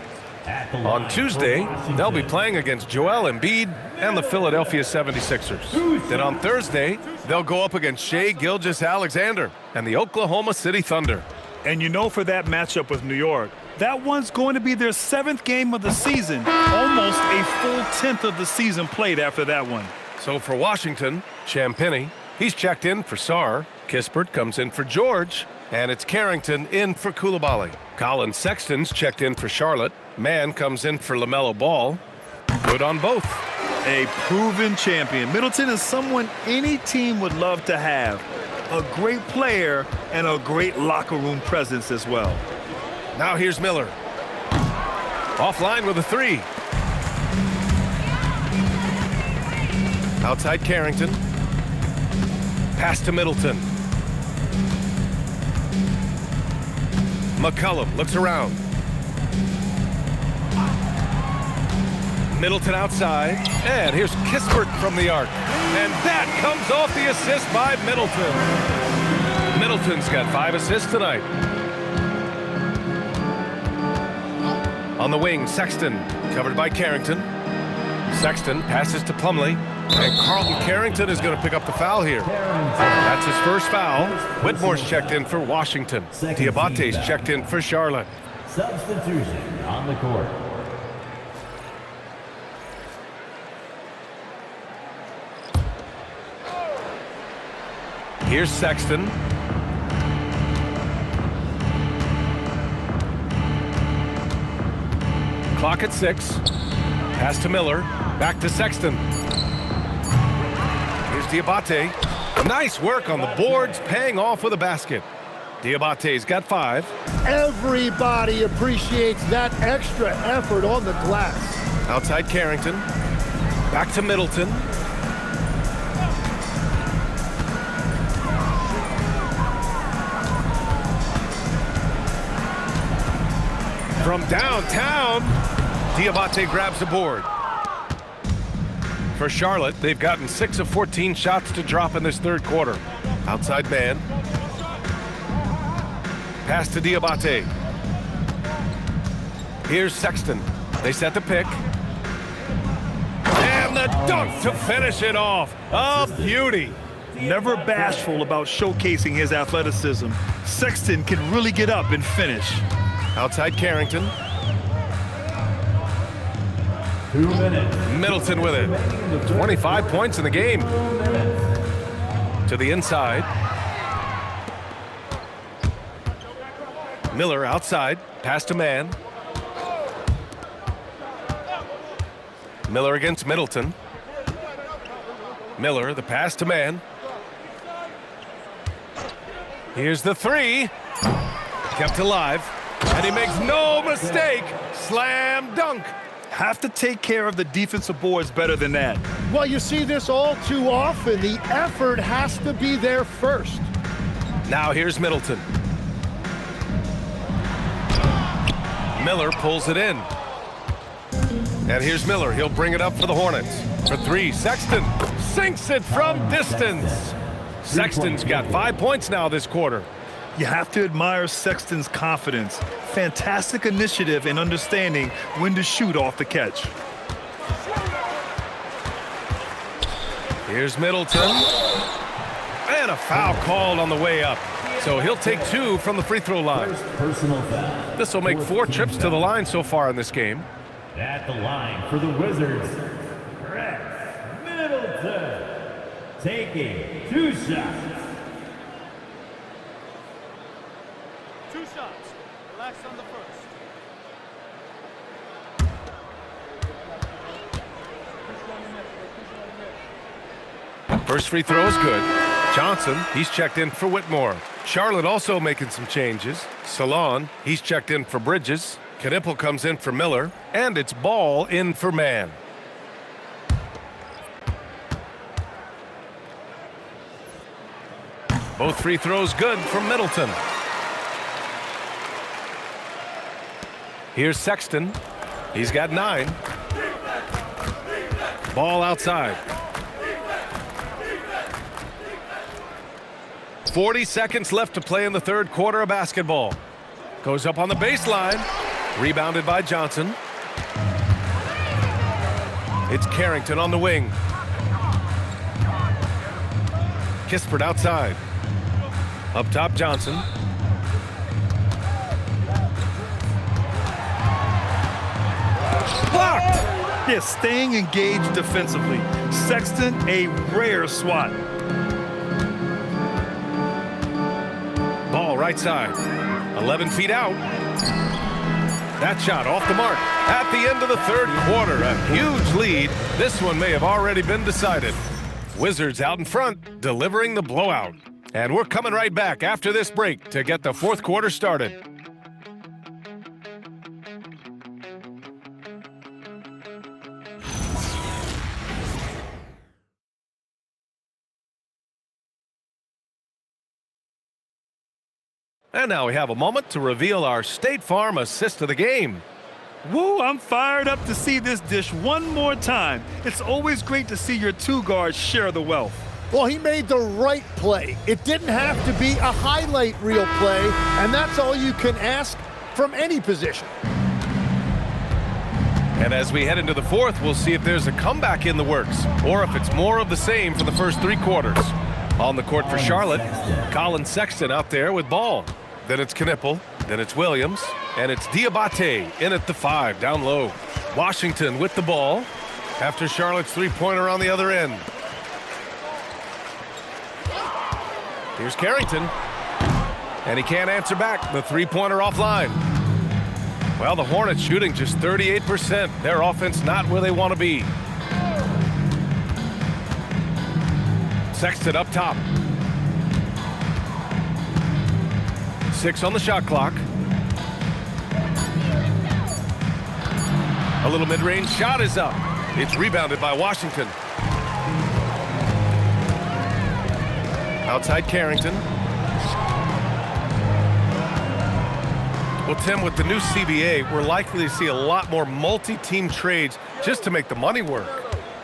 [SPEAKER 1] On Tuesday, they'll be playing against Joel Embiid and the Philadelphia 76ers. Then on Thursday, they'll go up against Shai Gilgeous-Alexander and the Oklahoma City Thunder.
[SPEAKER 2] And you know, for that matchup with New York, that one's going to be their 7th game of the season. Almost a full 10th of the season played after that one.
[SPEAKER 1] So for Washington, Champagnie, he's checked in for Sarr. Kispert comes in for George. And it's Carrington in for Coulibaly. Colin Sexton's checked in for Charlotte. Mann comes in for LaMelo Ball. Good on both.
[SPEAKER 2] A proven champion. Middleton is someone any team would love to have. A great player and a great locker room presence as well.
[SPEAKER 1] Now here's Miller. Offline with a 3. Outside Carrington. Pass to Middleton. McCollum looks around. Middleton outside. And here's Kispert from the arc. And that comes off the assist by Middleton. Middleton's got 5 assists tonight. On the wing, Sexton, covered by Carrington. Sexton passes to Plumlee. And Carlton Carrington is going to pick up the foul here. That's his first foul. Whitmore's checked in for Washington. Diabate's checked in for Charlotte.
[SPEAKER 5] Substitution on the court.
[SPEAKER 1] Here's Sexton. Clock at 6. Pass to Miller. Back to Sexton. Here's Diabate. Nice work on the boards, paying off with a basket. Diabate's got 5.
[SPEAKER 3] Everybody appreciates that extra effort on the glass.
[SPEAKER 1] Outside Carrington. Back to Middleton. From downtown, Diabate grabs the board. For Charlotte, they've gotten 6 of 14 shots to drop in this third quarter. Outside man. Pass to Diabate. Here's Sexton. They set the pick. And the dunk to finish it off. A beauty.
[SPEAKER 2] Never bashful about showcasing his athleticism, Sexton can really get up and finish.
[SPEAKER 1] Outside Carrington.
[SPEAKER 5] 2 minutes.
[SPEAKER 1] Middleton with it. 25 points in the game. To the inside. Miller outside. Pass to man. Miller against Middleton. Miller, the pass to man. Here's the 3. Kept alive. And he makes no mistake. Slam dunk.
[SPEAKER 2] Have to take care of the defensive boards better than that.
[SPEAKER 3] Well, you see this all too often. The effort has to be there first.
[SPEAKER 1] Now here's Middleton. Miller pulls it in. And here's Miller. He'll bring it up for the Hornets. For three, Sexton sinks it from distance. Sexton's got 5 points now this quarter.
[SPEAKER 2] You have to admire Sexton's confidence. Fantastic initiative in understanding when to shoot off the catch.
[SPEAKER 1] Here's Middleton. And a foul called on the way up. So he'll take 2 from the free throw line. This will make 4 trips to the line so far in this game.
[SPEAKER 5] At the line for the Wizards, Chris Middleton, taking 2 shots.
[SPEAKER 10] 2 shots. Relax on the first.
[SPEAKER 1] First free throw is good. Johnson, he's checked in for Whitmore. Charlotte also making some changes. Salon, he's checked in for Bridges. Knipple comes in for Miller. And it's Ball in for Mann. Both free throws good from Middleton. Here's Sexton. He's got 9. Ball outside. 40 seconds left to play in the third quarter of basketball. Goes up on the baseline. Rebounded by Johnson. It's Carrington on the wing. Kispert outside. Up top, Johnson. Blocked!
[SPEAKER 2] Yeah, staying engaged defensively. Sexton, a rare swat.
[SPEAKER 1] Ball right side. 11 feet out. That shot off the mark. At the end of the third quarter, a huge lead. This one may have already been decided. Wizards out in front, delivering the blowout. And we're coming right back after this break to get the fourth quarter started. And now we have a moment to reveal our State Farm assist of the game.
[SPEAKER 2] Woo, I'm fired up to see this dish one more time. It's always great to see your 2 guards share the wealth.
[SPEAKER 3] Well, he made the right play. It didn't have to be a highlight reel play, and that's all you can ask from any position.
[SPEAKER 1] And as we head into the fourth, we'll see if there's a comeback in the works, or if it's more of the same for the first 3 quarters. On the court for Charlotte, Colin Sexton out there with ball. Then it's Knipple, then it's Williams, and it's Diabate in at the 5, down low. Washington with the ball after Charlotte's three-pointer on the other end. Here's Carrington, and he can't answer back. The three-pointer offline. Well, the Hornets shooting just 38%. Their offense not where they want to be. Sexton up top. 6 on the shot clock. A little mid-range shot is up. It's rebounded by Washington. Outside Carrington. Well, Tim, with the new CBA, we're likely to see a lot more multi-team trades just to make the money work.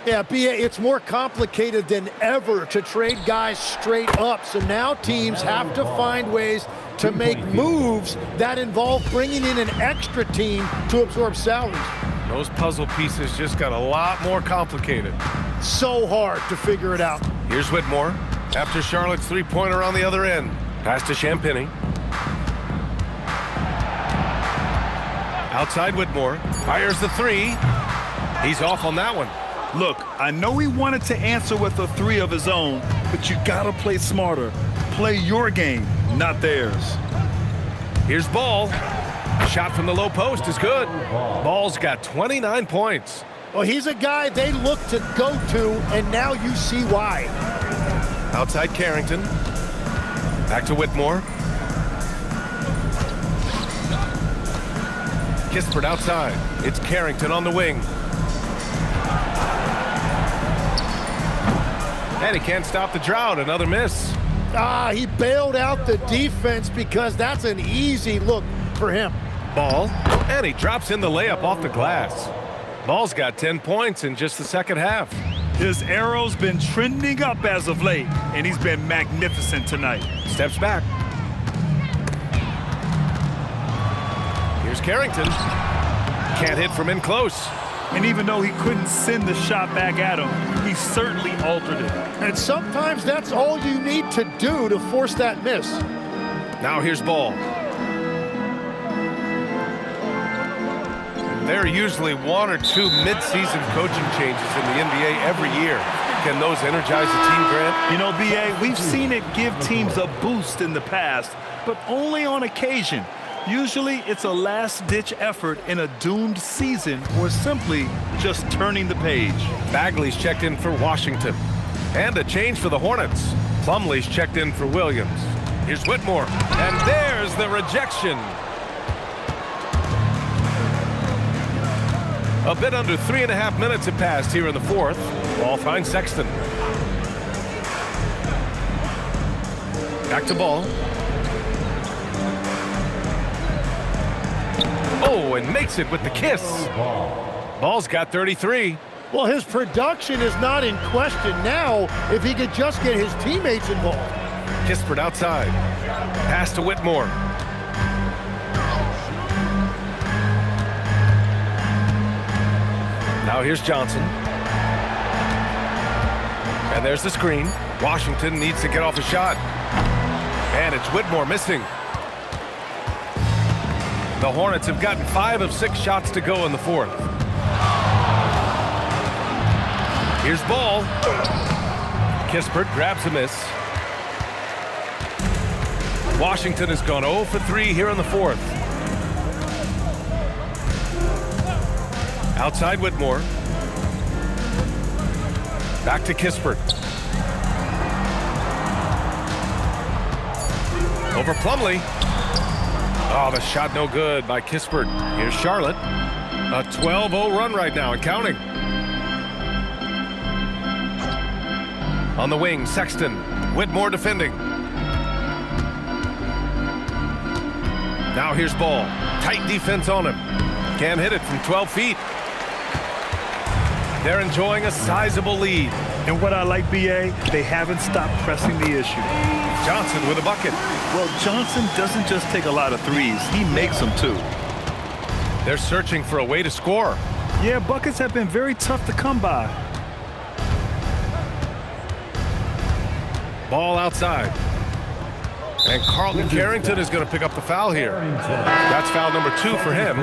[SPEAKER 3] Yeah, B.A., it's more complicated than ever to trade guys straight up. So now teams have to find ways to make moves that involve bringing in an extra team to absorb salaries.
[SPEAKER 1] Those puzzle pieces just got a lot more complicated.
[SPEAKER 3] So hard to figure it out.
[SPEAKER 1] Here's Whitmore after Charlotte's three-pointer on the other end. Pass to Champagny. Outside Whitmore. Fires the 3. He's off on that one.
[SPEAKER 2] Look, I know he wanted to answer with a 3 of his own, but you gotta play smarter. Play your game, not theirs.
[SPEAKER 1] Here's Ball. Shot from the low post is good. Ball's got 29 points.
[SPEAKER 3] Well, he's a guy they look to go to, and now you see why.
[SPEAKER 1] Outside Carrington. Back to Whitmore. Kispert outside. It's Carrington on the wing. And he can't stop the drought. Another miss.
[SPEAKER 3] He bailed out the defense because that's an easy look for him.
[SPEAKER 1] Ball. And he drops in the layup off the glass. Ball's got 10 points in just the second half.
[SPEAKER 2] His arrow's been trending up as of late, and he's been magnificent tonight.
[SPEAKER 1] Steps back. Here's Carrington. Can't hit from in close.
[SPEAKER 2] And even though he couldn't send the shot back at him, he certainly altered it.
[SPEAKER 3] And sometimes that's all you need to do to force that miss.
[SPEAKER 1] Now here's Ball. There are usually one or two mid-season coaching changes in the NBA every year. Can those energize a team, Grant?
[SPEAKER 2] You know, B.A., we've seen it give teams a boost in the past, but only on occasion. Usually it's a last-ditch effort in a doomed season or simply just turning the page.
[SPEAKER 1] Bagley's checked in for Washington. And a change for the Hornets. Plumlee's checked in for Williams. Here's Whitmore. And there's the rejection. A bit under 3.5 minutes have passed here in the fourth. Ball finds Sexton. Back to Ball. Oh, and makes it with the kiss. Ball's got 33.
[SPEAKER 3] Well, his production is not in question now if he could just get his teammates involved.
[SPEAKER 1] Kispert outside. Pass to Whitmore. Now here's Johnson. And there's the screen. Washington needs to get off a shot. And it's Whitmore missing. The Hornets have gotten 5 of 6 shots to go in the fourth. Here's Ball. Kispert grabs a miss. Washington has gone 0 for 3 here in the fourth. Outside Whitmore. Back to Kispert. Over Plumlee. Oh, the shot no good by Kispert. Here's Charlotte. A 12-0 run right now and counting. On the wing, Sexton. Whitmore defending. Now here's Ball. Tight defense on him. Can't hit it from 12 feet. They're enjoying a sizable lead.
[SPEAKER 2] And what I like, B.A., they haven't stopped pressing the issue.
[SPEAKER 1] Johnson with a bucket.
[SPEAKER 2] Well, Johnson doesn't just take a lot of threes. He makes them, too.
[SPEAKER 1] They're searching for a way to score.
[SPEAKER 2] Yeah, buckets have been very tough to come by.
[SPEAKER 1] Ball outside. And Carlton Carrington is going to pick up the foul here. That's foul number 2 for him.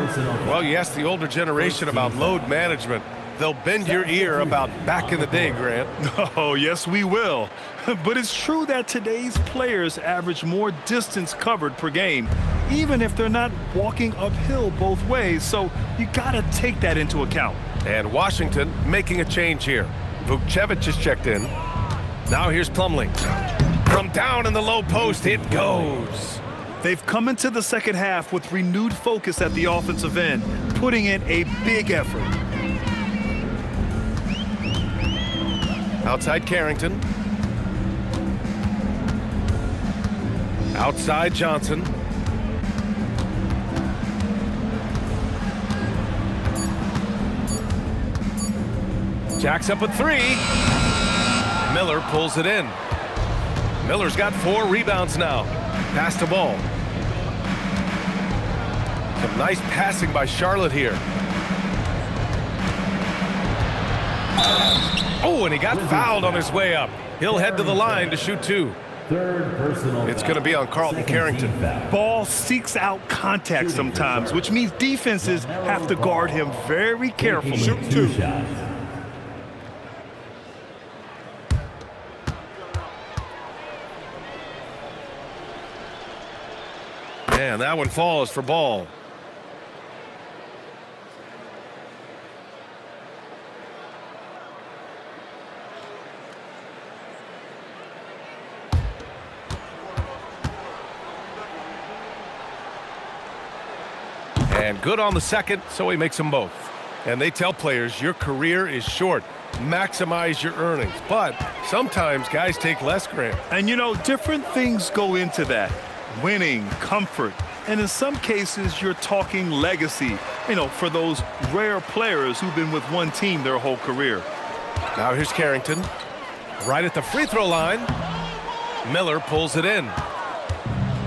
[SPEAKER 1] Well, you ask the older generation about load management. They'll bend your ear about back in the day, Grant.
[SPEAKER 2] Oh, yes, we will. But it's true that today's players average more distance covered per game, even if they're not walking uphill both ways. So you got to take that into account.
[SPEAKER 1] And Washington making a change here. Vukcevic is checked in. Now here's Plumlee. From down in the low post, it goes.
[SPEAKER 2] They've come into the second half with renewed focus at the offensive end, putting in a big effort.
[SPEAKER 1] Outside Carrington. Outside Johnson. Jacks up a 3. Miller pulls it in. Miller's got 4 rebounds now. Pass to Ball. Some nice passing by Charlotte here. Oh, and he got fouled on his way up. He'll head to the line to shoot 2. It's going to be on Carlton Carrington.
[SPEAKER 2] Ball seeks out contact sometimes, which means defenses have to guard him very carefully.
[SPEAKER 5] Shoot 2.
[SPEAKER 1] And that one falls for Ball. And good on the second, so he makes them both. And they tell players, your career is short. Maximize your earnings. But sometimes guys take less, Grant.
[SPEAKER 2] And, you know, different things go into that. Winning, comfort, And in some cases, you're talking legacy, for those rare players who've been with one team their whole career.
[SPEAKER 1] Now here's Carrington. Right at the free throw line. Miller pulls it in.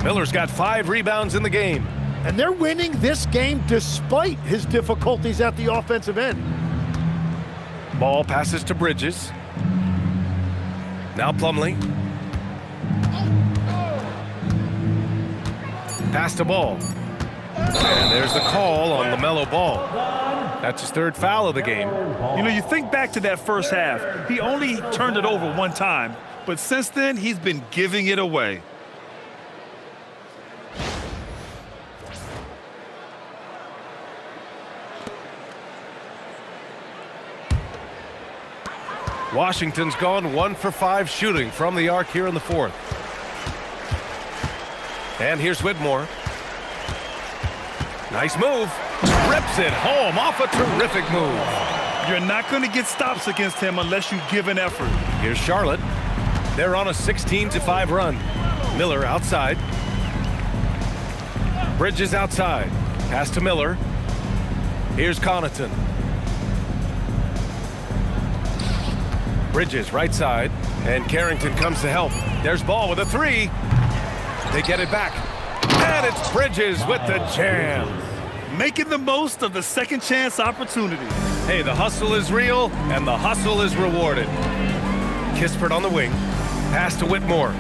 [SPEAKER 1] Miller's got 5 rebounds in the game.
[SPEAKER 3] And they're winning this game despite his difficulties at the offensive end.
[SPEAKER 1] Ball passes to Bridges. Now Plumlee. Pass to Ball. And there's the call on LaMelo Ball. That's his 3rd foul of the game.
[SPEAKER 2] You think back to that first half. He only turned it over one time, but since then, he's been giving it away.
[SPEAKER 1] Washington's gone 1 for 5 shooting from the arc here in the 4th. And here's Whitmore. Nice move. Rips it home off a terrific move.
[SPEAKER 2] You're not going to get stops against him unless you give an effort.
[SPEAKER 1] Here's Charlotte. They're on a 16-5 run. Miller outside. Bridges outside. Pass to Miller. Here's Connaughton. Bridges right side, and Carrington comes to help. There's Ball with a 3. They get it back. And it's Bridges with the jam.
[SPEAKER 2] Making the most of the second chance opportunity.
[SPEAKER 1] Hey, the hustle is real, and the hustle is rewarded. Kispert on the wing. Pass to Whitmore.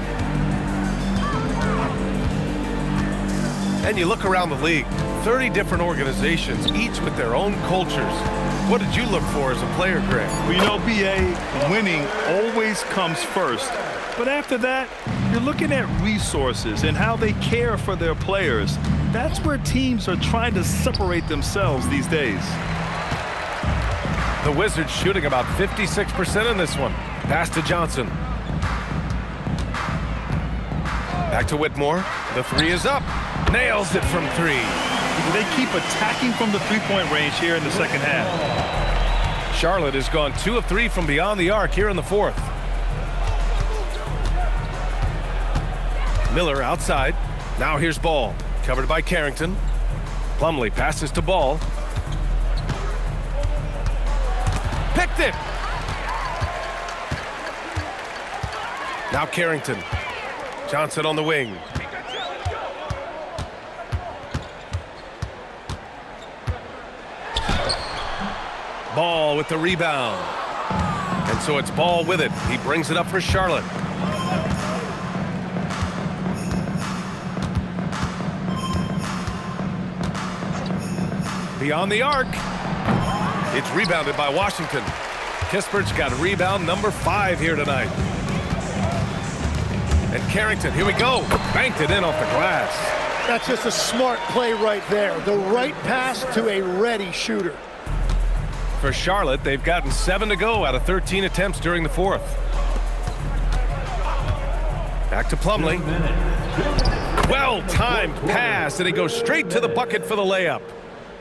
[SPEAKER 1] And you look around the league, 30 different organizations, each with their own cultures. What did you look for as a player, Greg?
[SPEAKER 2] Well, BA, winning always comes first. But after that, you're looking at resources and how they care for their players. That's where teams are trying to separate themselves these days.
[SPEAKER 1] The Wizards shooting about 56% in this one. Pass to Johnson. Back to Whitmore. The 3 is up. Nails it from 3.
[SPEAKER 2] They keep attacking from the three-point range here in the second half.
[SPEAKER 1] Charlotte has gone 2 of 3 from beyond the arc here in the 4th. Miller outside. Now here's Ball. Covered by Carrington. Plumlee passes to Ball. Picked it! Now Carrington. Johnson on the wing. Ball with the rebound. And so it's Ball with it. He brings it up for Charlotte. Beyond the arc. It's rebounded by Washington. Kispert's got rebound number 5 here tonight. And Carrington, here we go. Banked it in off the glass.
[SPEAKER 3] That's just a smart play right there. The right pass to a ready shooter.
[SPEAKER 1] For Charlotte, they've gotten 7 to go out of 13 attempts during the 4th. Back to Plumlee. Well-timed pass, and he goes straight to the bucket for the layup.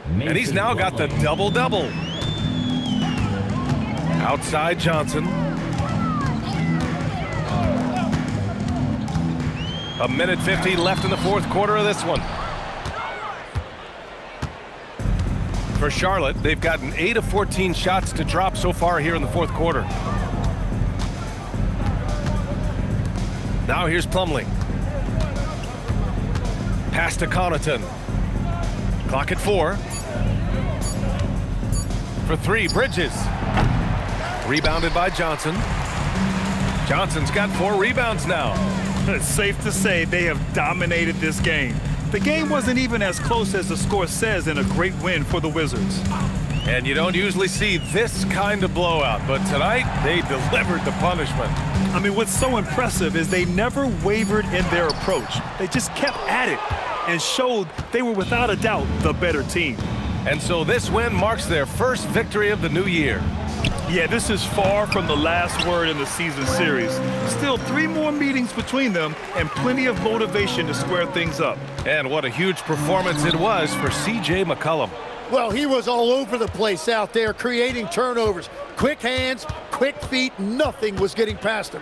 [SPEAKER 1] And he's now got the double-double. Outside Johnson. A minute 50 left in the 4th quarter of this one. For Charlotte, they've gotten 8 of 14 shots to drop so far here in the 4th quarter. Now here's Plumlee. Pass to Connaughton. Clock at 4. For 3, Bridges. Rebounded by Johnson. Johnson's got 4 rebounds now.
[SPEAKER 2] It's safe to say they have dominated this game. The game wasn't even as close as the score says in a great win for the Wizards.
[SPEAKER 1] And you don't usually see this kind of blowout, but tonight they delivered the punishment.
[SPEAKER 2] I mean, what's so impressive is they never wavered in their approach. They just kept at it and showed they were without a doubt the better team.
[SPEAKER 1] And so this win marks their first victory of the new year.
[SPEAKER 2] Yeah, this is far from the last word in the season series. Still 3 more meetings between them and plenty of motivation to square things up.
[SPEAKER 1] And what a huge performance it was for C.J. McCollum.
[SPEAKER 3] Well, he was all over the place out there creating turnovers. Quick hands, quick feet, nothing was getting past him.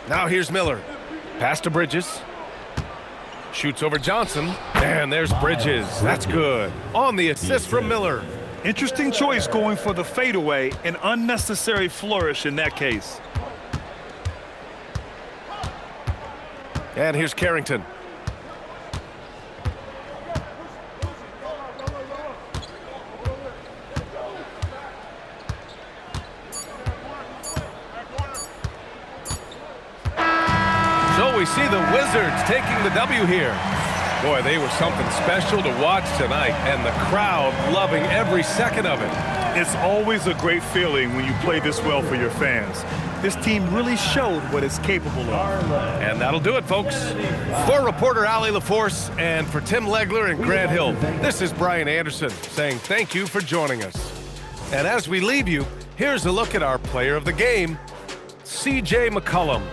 [SPEAKER 1] Now here's Miller. Pass to Bridges. Shoots over Johnson, and there's Bridges. That's good. On the assist from Miller.
[SPEAKER 2] Interesting choice going for the fadeaway, an unnecessary flourish in that case.
[SPEAKER 1] And here's Carrington. So we see the Wizards taking the W here. Boy, they were something special to watch tonight, and the crowd loving every second of it.
[SPEAKER 2] It's always a great feeling when you play this well for your fans. This team really showed what it's capable of.
[SPEAKER 1] And that'll do it, folks. For reporter Ali LaForce and for Tim Legler and Grant Hill, this is Brian Anderson saying thank you for joining us. And as we leave you, here's a look at our player of the game, C.J. McCollum.